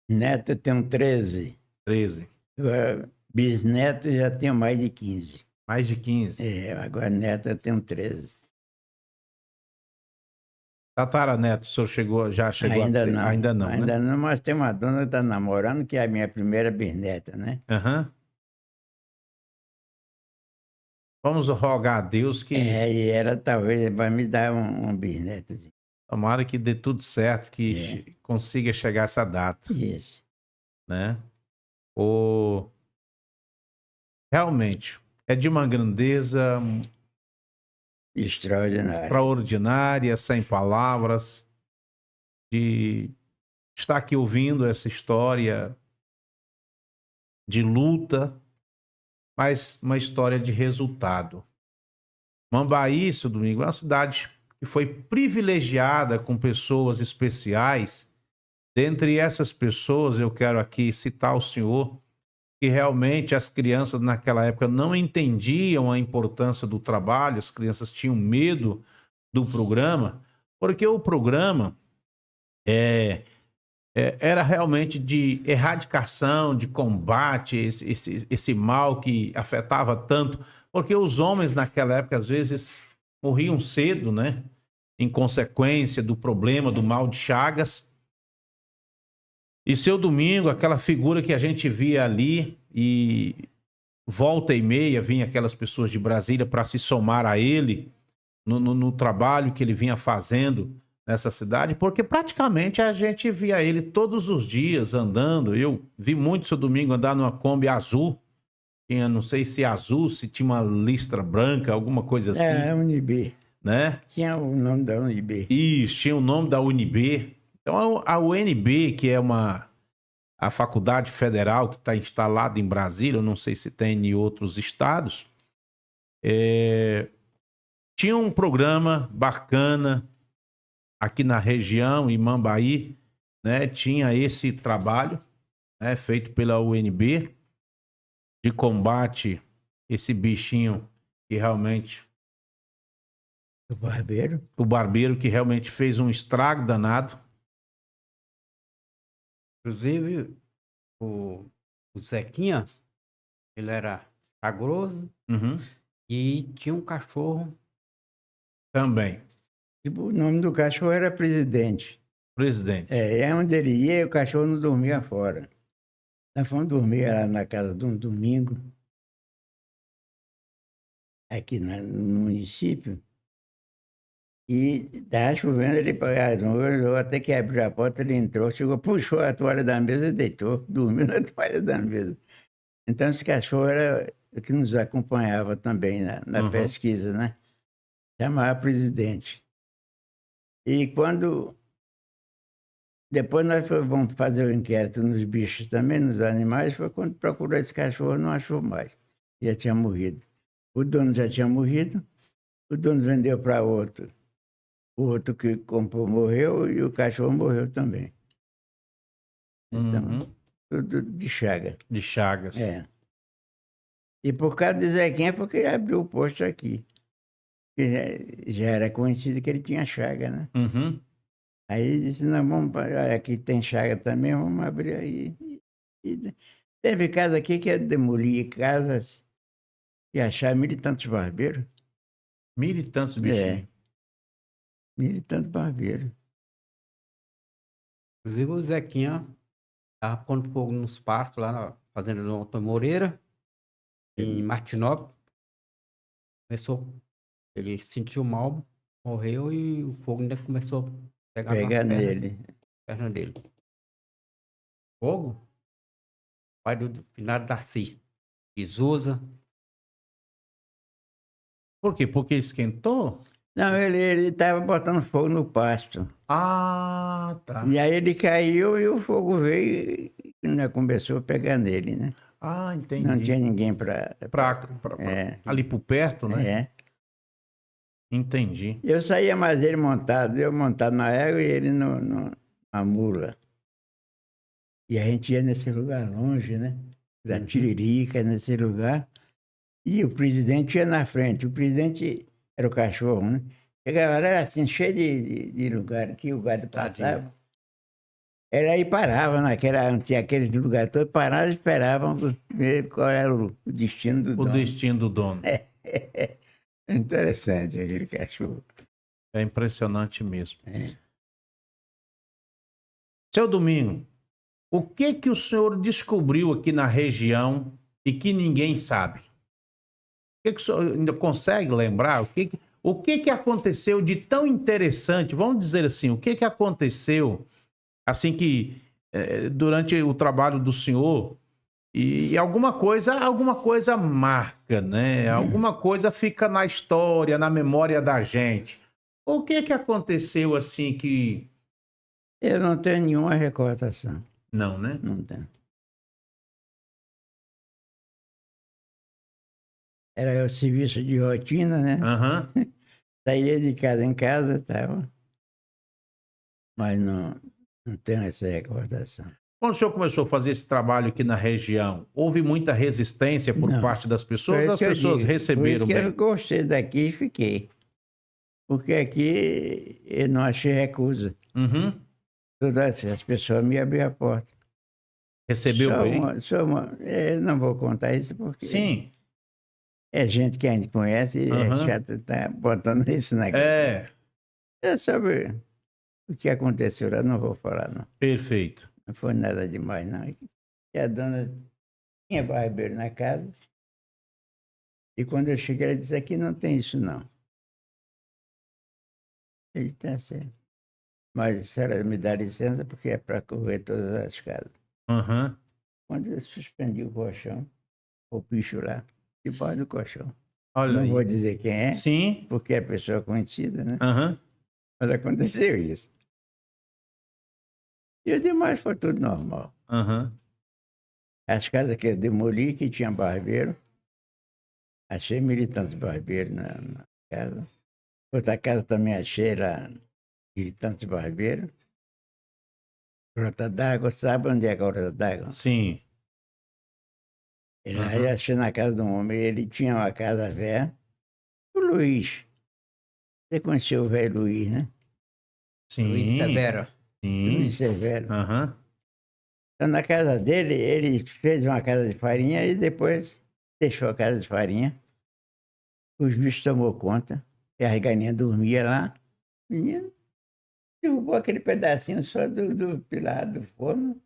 Speaker 2: Neto tem um 13.
Speaker 1: 13.
Speaker 2: Agora, bisneto já tenho mais de 15.
Speaker 1: Mais de 15.
Speaker 2: Agora neto eu tenho 13.
Speaker 1: Tataraneto, o senhor já chegou
Speaker 2: Ainda
Speaker 1: a ter?
Speaker 2: não.
Speaker 1: Ainda não,
Speaker 2: Ainda
Speaker 1: né?
Speaker 2: não, mas tem uma dona que está namorando, que é a minha primeira bisneta, né?
Speaker 1: Aham. Vamos rogar a Deus que
Speaker 2: E ela talvez vai me dar um bisnetozinho.
Speaker 1: tomara que dê tudo certo, que consiga chegar essa data,
Speaker 2: Isso.
Speaker 1: né? Realmente, é de uma grandeza
Speaker 2: Extraordinário.
Speaker 1: extraordinária, sem palavras, de estar aqui ouvindo essa história de luta, mas uma história de resultado. Mambaí, seu Domingo, é uma cidade que foi privilegiada com pessoas especiais. Dentre essas pessoas, eu quero aqui citar o senhor, que realmente as crianças naquela época não entendiam a importância do trabalho, as crianças tinham medo do programa, porque o programa era realmente de erradicação, de combate, esse mal que afetava tanto, porque os homens naquela época às vezes morriam cedo, né? Em consequência do problema, do mal de Chagas. E seu Domingo, aquela figura que a gente via ali, e volta e meia vinha aquelas pessoas de Brasília para se somar a ele no trabalho que ele vinha fazendo nessa cidade, porque praticamente a gente via ele todos os dias andando. Eu vi muito seu Domingo andar numa Kombi azul, tinha, não sei se azul, se tinha uma listra branca, alguma coisa assim,
Speaker 2: É, a UNB.
Speaker 1: né?
Speaker 2: Tinha o nome da UNB.
Speaker 1: Isso, tinha o nome da UNB. Então a UNB, que é a faculdade federal que está instalada em Brasília, eu não sei se tem em outros estados, tinha um programa bacana aqui na região, em Mambaí, né? Tinha esse trabalho, né, feito pela UNB de combate esse bichinho que realmente...
Speaker 2: O barbeiro.
Speaker 1: O barbeiro que realmente fez um estrago danado.
Speaker 3: Inclusive, o Zequinha, ele era chagroso
Speaker 1: Uhum.
Speaker 3: e tinha um cachorro.
Speaker 1: Também.
Speaker 2: Tipo, o nome do cachorro era Presidente.
Speaker 1: Presidente.
Speaker 2: É onde ele ia, o cachorro não dormia fora. Nós fomos dormir lá na casa de um domingo, aqui no município, e estava chovendo, ele eu até que abriu a porta, ele entrou, chegou, puxou a toalha da mesa e deitou, dormiu na toalha da mesa. Então esse cachorro era o que nos acompanhava também na pesquisa, né? Chamava Presidente. E quando... Depois nós vamos fazer o inquérito nos bichos também, nos animais, foi quando procurou esse cachorro, não achou mais. Já tinha morrido. O dono já tinha morrido, o dono vendeu para outro. O outro que comprou morreu e o cachorro morreu também. Então, tudo de chaga.
Speaker 1: De Chagas.
Speaker 2: É. E por causa de Zequinha foi que abriu o posto aqui. Que já era conhecido que ele tinha chaga, né?
Speaker 1: Uhum.
Speaker 2: Aí disse, não, vamos, aqui tem chaga também, vamos abrir aí. E teve casa aqui que é demolir casas e achar 1.000 e tantos barbeiros.
Speaker 1: 1.000 e tantos bichinhos.
Speaker 2: 1.000 e tantos barbeiros.
Speaker 3: Inclusive, o Zequinha estava pondo fogo nos pastos lá na fazenda do Antônio Moreira, em Martinópolis. Ele sentiu mal, morreu e o fogo ainda começou a pegar nas
Speaker 2: nele.
Speaker 3: pernas dele. Fogo? Pai do finado Darcy. Isuza.
Speaker 1: Por quê? Porque esquentou?
Speaker 2: Não, ele estava botando fogo no pasto.
Speaker 1: Ah, tá.
Speaker 2: E aí ele caiu e o fogo veio e ainda começou a pegar nele, né?
Speaker 1: Ah, entendi.
Speaker 2: Não tinha ninguém para...
Speaker 1: Ali por perto, né?
Speaker 2: É.
Speaker 1: Entendi.
Speaker 2: Eu saía mais ele montado, eu montado na égua e ele na mula. E a gente ia nesse lugar longe, né? Da
Speaker 1: Uhum.
Speaker 2: Tiririca, nesse lugar. E o presidente ia na frente. O presidente era o cachorro, né? Chegava lá, era assim, cheio de lugar, que o gado
Speaker 3: Tadinho.
Speaker 2: passava. Era aí parava naquela, tinha aquele lugar todo, parava e esperavam ver qual era o destino do
Speaker 1: O
Speaker 2: dono.
Speaker 1: destino do dono.
Speaker 2: Interessante aquele cachorro.
Speaker 1: É impressionante mesmo.
Speaker 2: É.
Speaker 1: Seu Domingo, o que que o senhor descobriu aqui na região e que ninguém sabe? O senhor ainda consegue lembrar? O que que aconteceu de tão interessante? Vamos dizer assim, o que que aconteceu assim que durante o trabalho do senhor e alguma coisa marca, né? Alguma coisa fica na história, na memória da gente. O que que aconteceu assim que
Speaker 2: Eu não tenho nenhuma recordação.
Speaker 1: não, né?
Speaker 2: Não tenho. Era o serviço de rotina, né?
Speaker 1: Aham.
Speaker 2: Saía de casa em casa e tal. Mas não tenho essa recordação.
Speaker 1: Quando o senhor começou a fazer esse trabalho aqui na região, houve muita resistência por
Speaker 2: Não.
Speaker 1: parte das
Speaker 2: Por
Speaker 1: pessoas?
Speaker 2: isso
Speaker 1: As
Speaker 2: que eu
Speaker 1: pessoas
Speaker 2: digo,
Speaker 1: receberam
Speaker 2: por isso que eu
Speaker 1: bem?
Speaker 2: gostei daqui e fiquei. Porque aqui eu não achei recusa.
Speaker 1: Uhum.
Speaker 2: Todas as pessoas me abriram a porta.
Speaker 1: Recebeu bem?
Speaker 2: Não vou contar isso porque
Speaker 1: Sim.
Speaker 2: é gente que a gente conhece e é
Speaker 1: Aham.
Speaker 2: chato estar botando isso na cabeça.
Speaker 1: É,
Speaker 2: É sobre o que aconteceu lá, não vou falar, não.
Speaker 1: perfeito.
Speaker 2: Não foi nada demais, não. E a dona tinha barbeiro na casa. E quando eu cheguei, ela disse: aqui não tem isso, não. Ele está certo. Mas a senhora me dá licença porque é para correr todas as casas.
Speaker 1: Aham.
Speaker 2: Quando eu suspendi o colchão, o bicho lá, debaixo do colchão.
Speaker 1: Olha
Speaker 2: Não vou
Speaker 1: aí.
Speaker 2: dizer quem é,
Speaker 1: Sim.
Speaker 2: porque é pessoa conhecida, né?
Speaker 1: Aham.
Speaker 2: Mas aconteceu isso. E o demais foi tudo normal.
Speaker 1: Aham.
Speaker 2: As casas que eu demoli, que tinha barbeiro, achei militantes barbeiros na casa. Outra casa também achei lá militantes barbeiros. Grota d'Água, sabe onde é a Grota d'Água?
Speaker 1: Sim.
Speaker 2: Ele
Speaker 1: Aham.
Speaker 2: aí achei na casa de um homem, ele tinha uma casa velha. O Luiz. Você conheceu o velho Luiz, né?
Speaker 3: Luiz
Speaker 1: Sim.
Speaker 3: Severo.
Speaker 2: Luiz
Speaker 1: Sim.
Speaker 2: Severo.
Speaker 1: Aham.
Speaker 2: Então, na casa dele, ele fez uma casa de farinha e depois deixou a casa de farinha. Os bichos tomou conta. E as galinhas dormiam lá. Menino, derrubou aquele pedacinho só do pilar do forno.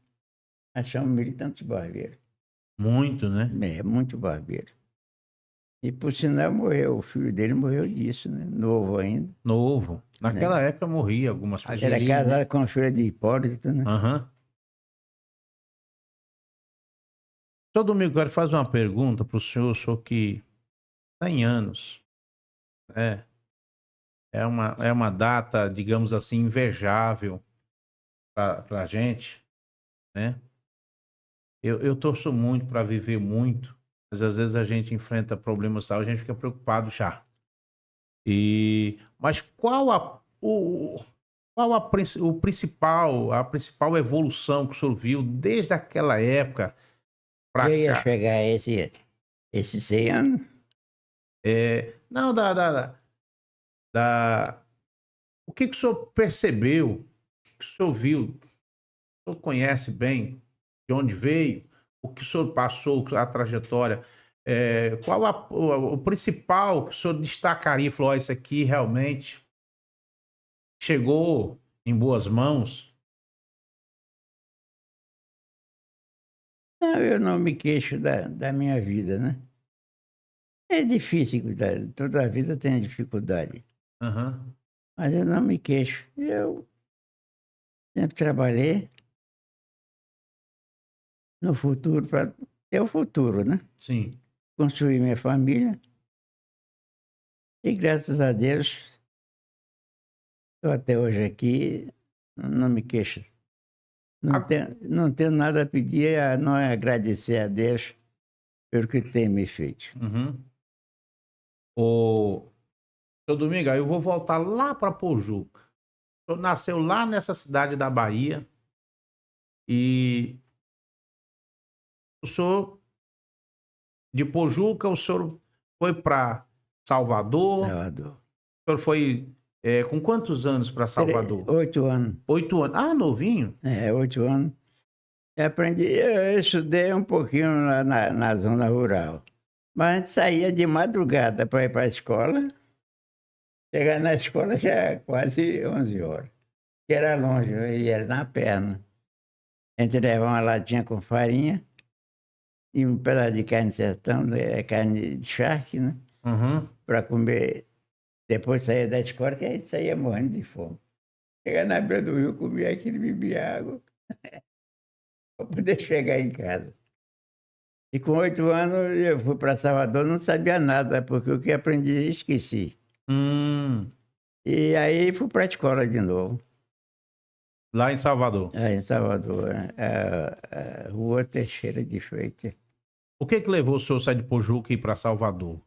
Speaker 2: Achamos militantes barbeiros.
Speaker 1: Muito, né?
Speaker 2: É, muito barbeiro. E por sinal morreu, o filho dele morreu disso, né? Novo ainda.
Speaker 1: Novo. Naquela época morria algumas pessoas.
Speaker 2: Era
Speaker 3: Angelino, né?
Speaker 2: casado com a filha de Hipólito, né?
Speaker 1: Aham. Seu Domingo, eu quero fazer uma pergunta para o senhor que 100 anos, né? É uma data, digamos assim, invejável para a gente, né? Eu torço muito para viver muito, mas às vezes a gente enfrenta problemas de saúde, a gente fica preocupado já. Mas qual a principal evolução que o senhor viu desde aquela época para
Speaker 2: Eu ia
Speaker 1: cá?
Speaker 2: chegar a esse 100 anos.
Speaker 1: Não, o que que o senhor percebeu, o que o senhor viu, o senhor conhece bem de onde veio, o que o senhor passou, a trajetória, qual o principal que o senhor destacaria, falou, ó, isso aqui realmente chegou em boas mãos?
Speaker 2: Não, eu não me queixo da minha vida, né? É difícil cuidar, toda a vida tem dificuldade.
Speaker 1: Aham.
Speaker 2: Mas eu não me queixo. Eu sempre trabalhei no futuro, para ter o futuro, né?
Speaker 1: Sim.
Speaker 2: Construir minha família. E graças a Deus, estou até hoje aqui, não me queixo. Não tenho nada a pedir, a não agradecer a Deus pelo que tem me feito.
Speaker 1: Uhum. Seu Domingo, aí eu vou voltar lá para Pojuca. O senhor nasceu lá nessa cidade da Bahia e o senhor, de Pojuca, o senhor foi para Salvador.
Speaker 2: Salvador.
Speaker 1: O senhor foi com quantos anos para Salvador?
Speaker 2: 8 anos.
Speaker 1: 8 anos. Ah, novinho?
Speaker 2: 8 anos. Eu aprendi, eu estudei um pouquinho lá na zona rural. Mas a gente saía de madrugada para ir para a escola. Chegar na escola já era quase 11 horas. Que era longe, e era na perna. A gente levava uma latinha com farinha e um pedaço de carne de sertão, carne de charque, né?
Speaker 1: Uhum.
Speaker 2: Para comer. Depois saía da escola, que a gente saía morrendo de fome. Chegar na beira do rio, comia aquilo, bebia água. Para poder chegar em casa. E com 8 anos eu fui para Salvador, não sabia nada, porque o que aprendi esqueci. E aí fui para a escola de novo.
Speaker 1: Lá em Salvador.
Speaker 2: Em Salvador, a Rua Teixeira de Freitas.
Speaker 1: O que levou o senhor a sair de Pojuca e ir para Salvador?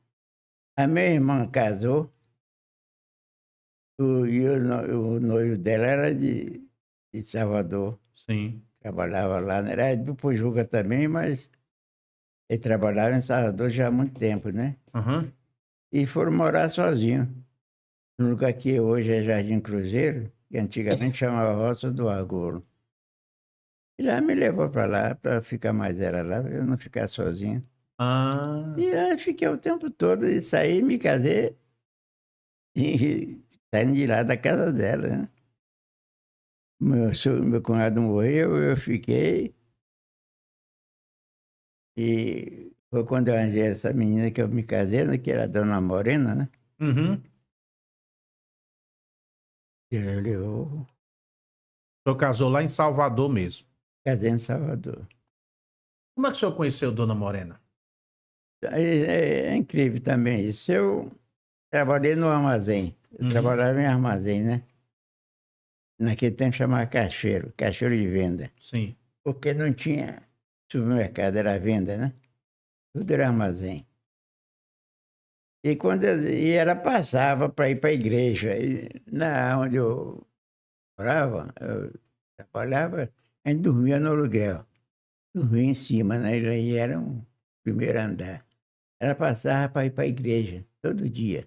Speaker 2: A minha irmã casou, e o noivo dela era de Salvador.
Speaker 1: Sim.
Speaker 2: Trabalhava lá, era do Pojuca também, mas ele trabalhava em Salvador já há muito tempo, né?
Speaker 1: Uhum.
Speaker 2: E foram morar sozinhos. No lugar que hoje é Jardim Cruzeiro, que antigamente chamava Roça do Argouro. E lá me levou para lá, para ficar mais era lá, para eu não ficar sozinho.
Speaker 1: Ah.
Speaker 2: E aí fiquei o tempo todo, e saí, me casei, e saindo de lá da casa dela, né? Meu cunhado morreu, eu fiquei. E foi quando eu arranjei essa menina que eu me casei, né, que era a Dona Morena, né?
Speaker 1: Uhum.
Speaker 2: Ele levou,
Speaker 1: O senhor casou lá em Salvador mesmo.
Speaker 2: casei em Salvador.
Speaker 1: Como é que o senhor conheceu Dona Morena?
Speaker 2: É incrível também isso. Eu trabalhei no armazém. Eu trabalhava em armazém, né? Naquele tempo chamava caixeiro de venda.
Speaker 1: Sim.
Speaker 2: Porque não tinha supermercado, era venda, né? Tudo era armazém. E quando ela passava para ir para a igreja, e onde eu morava, eu trabalhava, a gente dormia no aluguel. Dormia em cima, né? E era um primeiro andar. Ela passava para ir para a igreja, todo dia.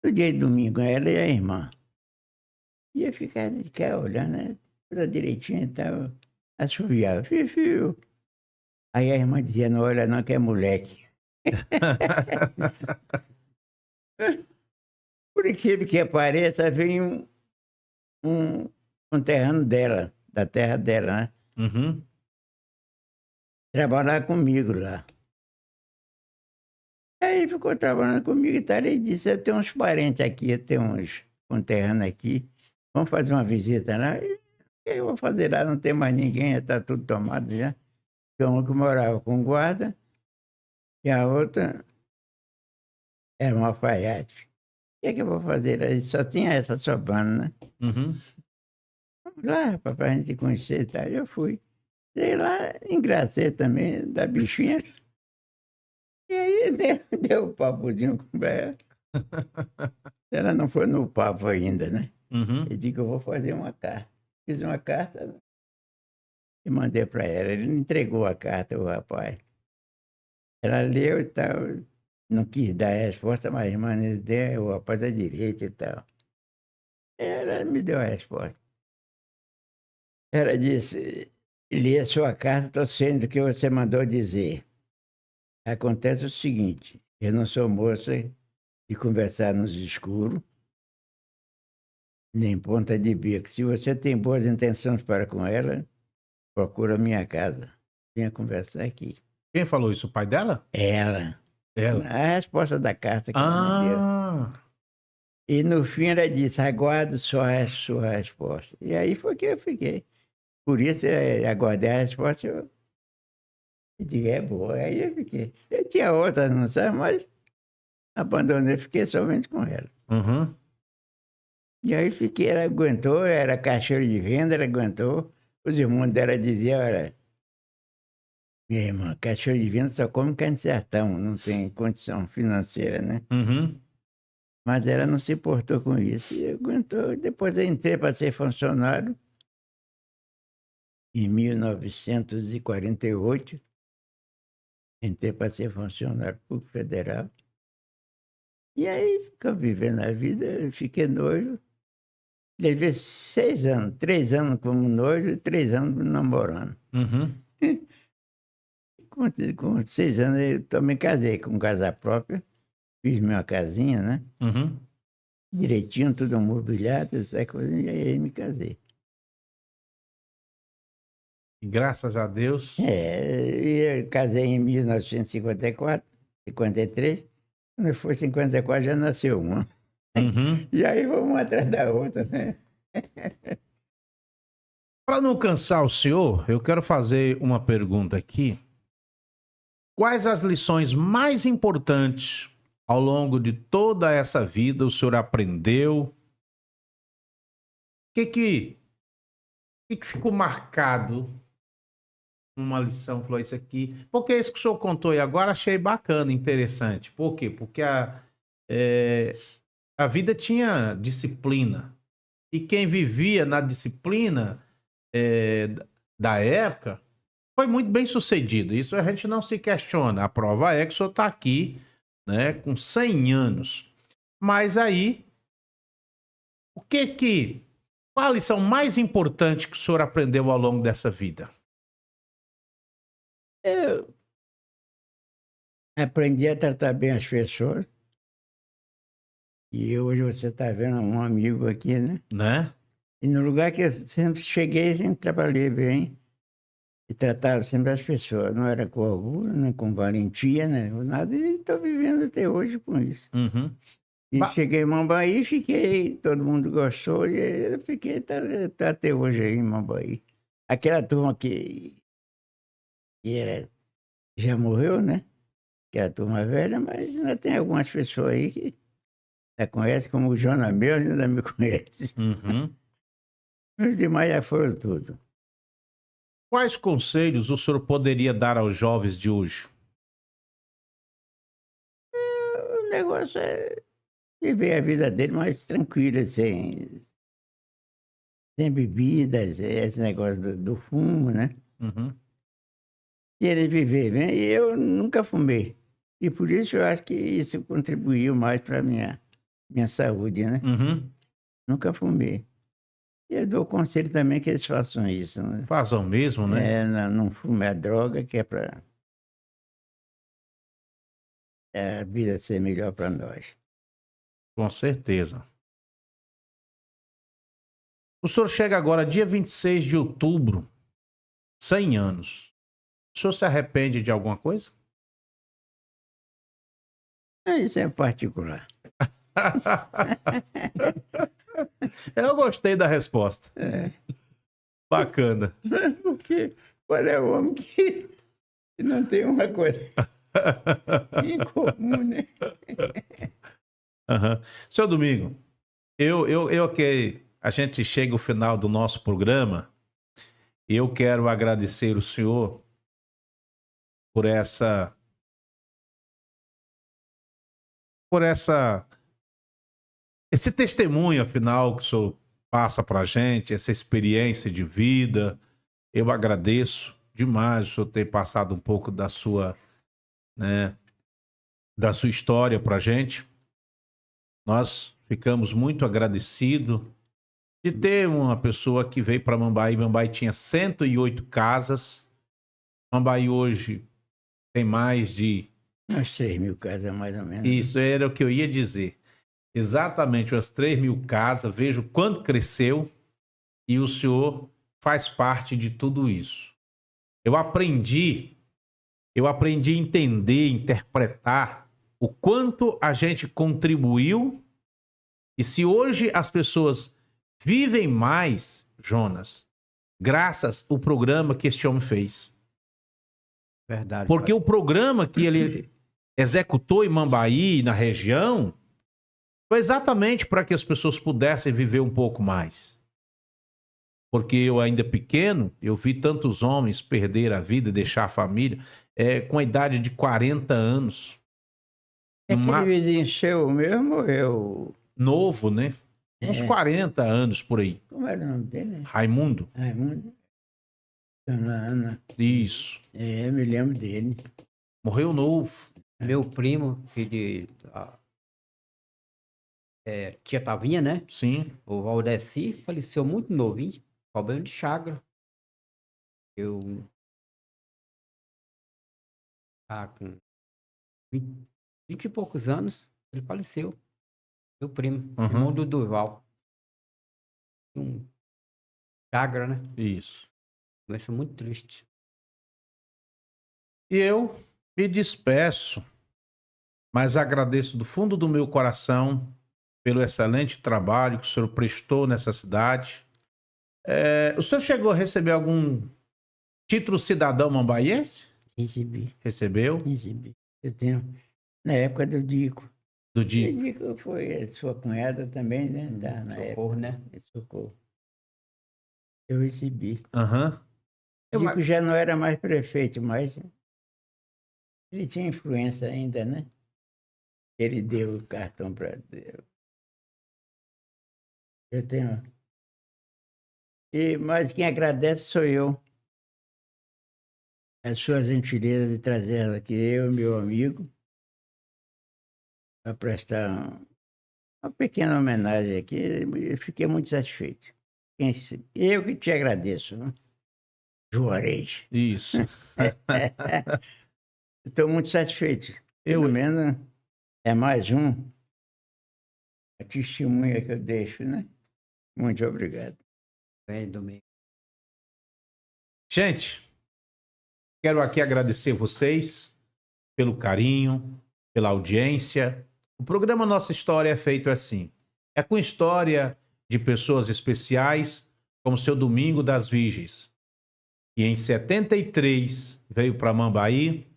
Speaker 2: Todo dia de domingo, ela e a irmã. Ia ficar de cá olhando, né? Toda direitinho e tal. Assoviava, fio. Aí a irmã dizia, não olha não, que é moleque. Por incrível que pareça, vem um terreno dela, da terra dela, né?
Speaker 1: Uhum.
Speaker 2: Trabalhar comigo lá. Aí ficou trabalhando comigo e tal, e disse, eu tenho uns parentes aqui, eu tenho uns conterrâneos aqui, vamos fazer uma visita lá. E o que eu vou fazer lá? Não tem mais ninguém, já está tudo tomado já. Tinha um que morava com guarda, e a outra era uma alfaiate. O que eu vou fazer? Aí só tinha essa sobrando, né?
Speaker 1: Uhum.
Speaker 2: Vamos lá, para a gente conhecer e tal. Eu fui. Cheguei lá, engracei também da bichinha. E aí deu um papozinho com ela. Ela não foi no papo ainda, né?
Speaker 1: Uhum.
Speaker 2: Eu digo, eu vou fazer uma carta. Fiz uma carta e mandei para ela. Ele entregou a carta, o rapaz. Ela leu e tal. Não quis dar a resposta, mas a irmã deu, o rapaz da direita e tal. Ela me deu a resposta. Ela disse, li a sua carta, estou sendo o que você mandou dizer. Acontece o seguinte, eu não sou moça de conversar nos escuros, nem ponta de bico. Se você tem boas intenções para com ela, procura minha casa. Venha conversar aqui.
Speaker 1: Quem falou isso? O pai dela?
Speaker 2: Ela.
Speaker 1: Ela.
Speaker 2: A resposta da carta que ela me deu. E no fim ela disse, aguardo só a sua resposta. E aí foi que eu fiquei. Por isso, aguardei a resposta, eu digo, é boa. Aí eu fiquei. Eu tinha outras, não sabe, mas abandonei, fiquei somente com ela.
Speaker 1: Uhum.
Speaker 2: E aí fiquei, ela aguentou, era caixeiro de venda, ela aguentou. Os irmãos dela diziam, olha, minha irmã, caixeiro de venda só come carne de sertão, não tem condição financeira, né?
Speaker 1: Uhum.
Speaker 2: Mas ela não se importou com isso. E aguentou. Depois eu entrei para ser funcionário em 1948. Entrei para ser funcionário público federal. E aí, ficamos vivendo a vida, fiquei noivo. Levei 6 anos, 3 anos como noivo e 3 anos namorando.
Speaker 1: Uhum.
Speaker 2: Com 6 anos eu também casei com casa própria, fiz minha casinha, né?
Speaker 1: Uhum.
Speaker 2: Direitinho, tudo mobiliado, essa coisa, e aí me casei.
Speaker 1: E graças a Deus.
Speaker 2: E eu casei em 1954, 53. Quando foi 54 já nasceu uma.
Speaker 1: Uhum.
Speaker 2: E aí vamos uma atrás da outra, né?
Speaker 1: Para não cansar o senhor, eu quero fazer uma pergunta aqui. Quais as lições mais importantes ao longo de toda essa vida o senhor aprendeu? O que ficou marcado? Uma lição, falou isso aqui. Porque isso que o senhor contou aí agora, achei bacana, interessante. Por quê? Porque a vida tinha disciplina. E quem vivia na disciplina da época foi muito bem sucedido. Isso a gente não se questiona. A prova é que o senhor está aqui, né, com 100 anos. Mas aí, qual a lição mais importante que o senhor aprendeu ao longo dessa vida?
Speaker 2: Eu aprendi a tratar bem as pessoas. E hoje você está vendo um amigo aqui, né?
Speaker 1: Né?
Speaker 2: E no lugar que eu sempre cheguei, sempre trabalhei bem. E tratava sempre as pessoas. Não era com orgulho, nem com valentia, né? Nada. E estou vivendo até hoje com isso.
Speaker 1: Uhum.
Speaker 2: E cheguei em Mambaí, fiquei, todo mundo gostou, e eu fiquei tá até hoje aí em Mambaí. Aquela turma que já morreu, né? Que é a turma velha, mas ainda tem algumas pessoas aí que já conhecem, como o Jonas mesmo, ainda me conhece.
Speaker 1: Uhum.
Speaker 2: Os demais já foram tudo.
Speaker 1: Quais conselhos o senhor poderia dar aos jovens de hoje?
Speaker 2: O negócio é viver a vida dele mais tranquila, sem bebidas, esse negócio do fumo, né?
Speaker 1: Uhum.
Speaker 2: E ele viver bem. E eu nunca fumei. E por isso eu acho que isso contribuiu mais para a minha saúde, né?
Speaker 1: Uhum.
Speaker 2: Nunca fumei. E eu dou conselho também que eles façam isso, né?
Speaker 1: Façam mesmo, né?
Speaker 2: Não fume a droga, que é para a vida ser melhor para nós.
Speaker 1: Com certeza. O senhor chega agora, dia 26 de outubro, 100 anos. O senhor se arrepende de alguma coisa?
Speaker 2: Isso é particular.
Speaker 1: Eu gostei da resposta.
Speaker 2: É.
Speaker 1: Bacana.
Speaker 2: Porque qual é o homem que não tem uma coisa em comum, né?
Speaker 1: Uhum. Seu Domingo, eu que a gente chega ao final do nosso programa, eu quero agradecer o senhor por esse testemunho, afinal, que o senhor passa pra gente, essa experiência de vida. Eu agradeço demais o senhor ter passado um pouco da sua, né, da sua história pra gente. Nós ficamos muito agradecidos de ter uma pessoa que veio para Mambaí. Mambaí tinha 108 casas. Mambaí hoje tem mais de...
Speaker 2: Umas 3.000 casas, mais ou menos.
Speaker 1: Isso era o que eu ia dizer. Exatamente, umas 3.000 casas. Vejo quanto cresceu e o senhor faz parte de tudo isso. Eu aprendi a entender, interpretar o quanto a gente contribuiu. E se hoje as pessoas vivem mais, Jonas, graças ao programa que este homem fez.
Speaker 3: Verdade.
Speaker 1: Porque o programa que ele executou em Mambaí, na região, foi exatamente para que as pessoas pudessem viver um pouco mais. Porque eu ainda pequeno, eu vi tantos homens perder a vida, deixar a família, com a idade de 40 anos.
Speaker 2: Aquele vizinho seu mesmo morreu.
Speaker 1: Novo, né? Uns 40 anos por aí.
Speaker 2: Como era o nome dele?
Speaker 1: Raimundo.
Speaker 2: Raimundo. Dona Ana.
Speaker 1: Isso.
Speaker 2: Eu me lembro dele.
Speaker 1: Morreu novo.
Speaker 3: Meu primo, tia Tavinha, né?
Speaker 1: Sim.
Speaker 3: O Valdeci faleceu muito novinho, problema de Chagas. Eu com 20 e poucos anos, ele faleceu. Meu primo,
Speaker 1: Uhum.
Speaker 3: irmão do Durval. Chagas, né?
Speaker 1: Isso.
Speaker 3: Doença muito triste.
Speaker 1: E eu me despeço, mas agradeço do fundo do meu coração pelo excelente trabalho que o senhor prestou nessa cidade. O senhor chegou a receber algum título cidadão mambaiense?
Speaker 2: Recebi,
Speaker 1: Recebeu?
Speaker 2: recebi. Eu tenho, na época do Dico.
Speaker 1: Do
Speaker 2: O
Speaker 1: Dico.
Speaker 2: Dico foi a sua cunhada também, né? Na época.
Speaker 3: Socorro, né?
Speaker 2: de Socorro. Eu recebi.
Speaker 1: Aham.
Speaker 2: Dico já não era mais prefeito, mas ele tinha influência ainda, né? Ele deu o cartão para... Eu tenho... Mas quem agradece sou eu. A sua gentileza de trazer ela aqui, eu e meu amigo, para prestar uma pequena homenagem aqui. Eu fiquei muito satisfeito. Eu que te agradeço, né? Juarez.
Speaker 1: Isso.
Speaker 2: Estou muito satisfeito. Pelo menos é mais a testemunha que eu deixo, né? Muito obrigado.
Speaker 3: Bem, Domingo.
Speaker 1: Gente, quero aqui agradecer vocês pelo carinho, pela audiência. O programa Nossa História é feito assim. É com história de pessoas especiais, como o seu Domingo das Virgens. E em 73 veio para Mambaí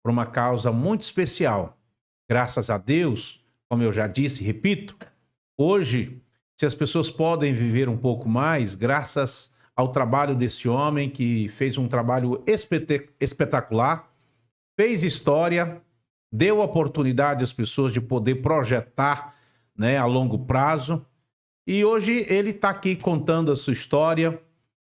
Speaker 1: por uma causa muito especial. Graças a Deus, como eu já disse e repito, hoje, se as pessoas podem viver um pouco mais, graças ao trabalho desse homem que fez um trabalho espetacular, fez história, deu oportunidade às pessoas de poder projetar, né, a longo prazo. E hoje ele está aqui contando a sua história,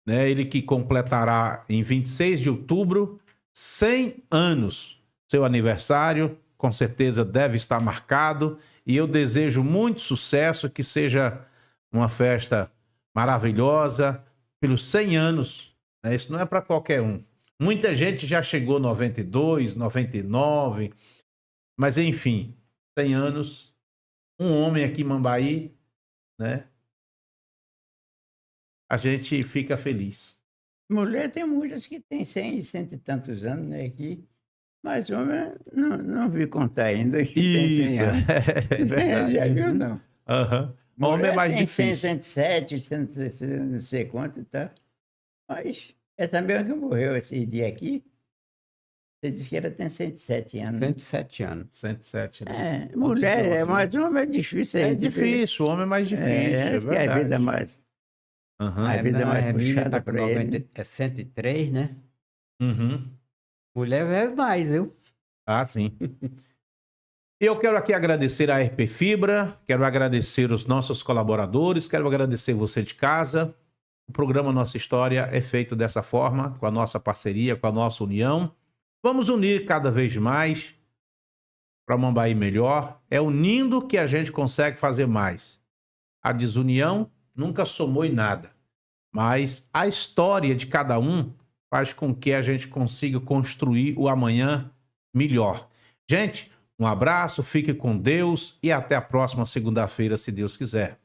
Speaker 1: né, ele que completará em 26 de outubro 100 anos. Seu aniversário, com certeza deve estar marcado. E eu desejo muito sucesso, que seja uma festa maravilhosa pelos 100 anos. Né? Isso não é para qualquer um. Muita gente já chegou 92, 99, mas enfim, 100 anos. Um homem aqui em Mambaí, né? A gente fica feliz.
Speaker 2: Mulher tem muitas que tem 100 e cento e tantos anos, né, aqui. Mas homem, não vi contar ainda que tem 100 anos.
Speaker 1: É verdade.
Speaker 2: Já viu, não?
Speaker 1: Uhum. Homem é mais
Speaker 2: tem
Speaker 1: difícil.
Speaker 2: 107, 160, não sei quanto e tal. Mas essa mesma que morreu esse dia aqui, você disse que ela tem 107 anos.
Speaker 3: 107 anos.
Speaker 1: 107, né?
Speaker 2: Mulher, mas homem é difícil.
Speaker 1: É difícil, o homem é mais difícil. É
Speaker 2: Acho que é a vida mais...
Speaker 1: Uhum.
Speaker 2: A vida mais puxada
Speaker 3: tá com
Speaker 2: para ele.
Speaker 3: É 103, né?
Speaker 1: Uhum.
Speaker 3: Mulher é mais, viu?
Speaker 1: Ah, sim. E eu quero aqui agradecer a RP Fibra, quero agradecer os nossos colaboradores, quero agradecer você de casa. O programa Nossa História é feito dessa forma, com a nossa parceria, com a nossa união. Vamos unir cada vez mais para Mambaí melhor. É unindo que a gente consegue fazer mais. A desunião nunca somou em nada, mas a história de cada um faz com que a gente consiga construir o amanhã melhor. Gente, um abraço, fique com Deus e até a próxima segunda-feira, se Deus quiser.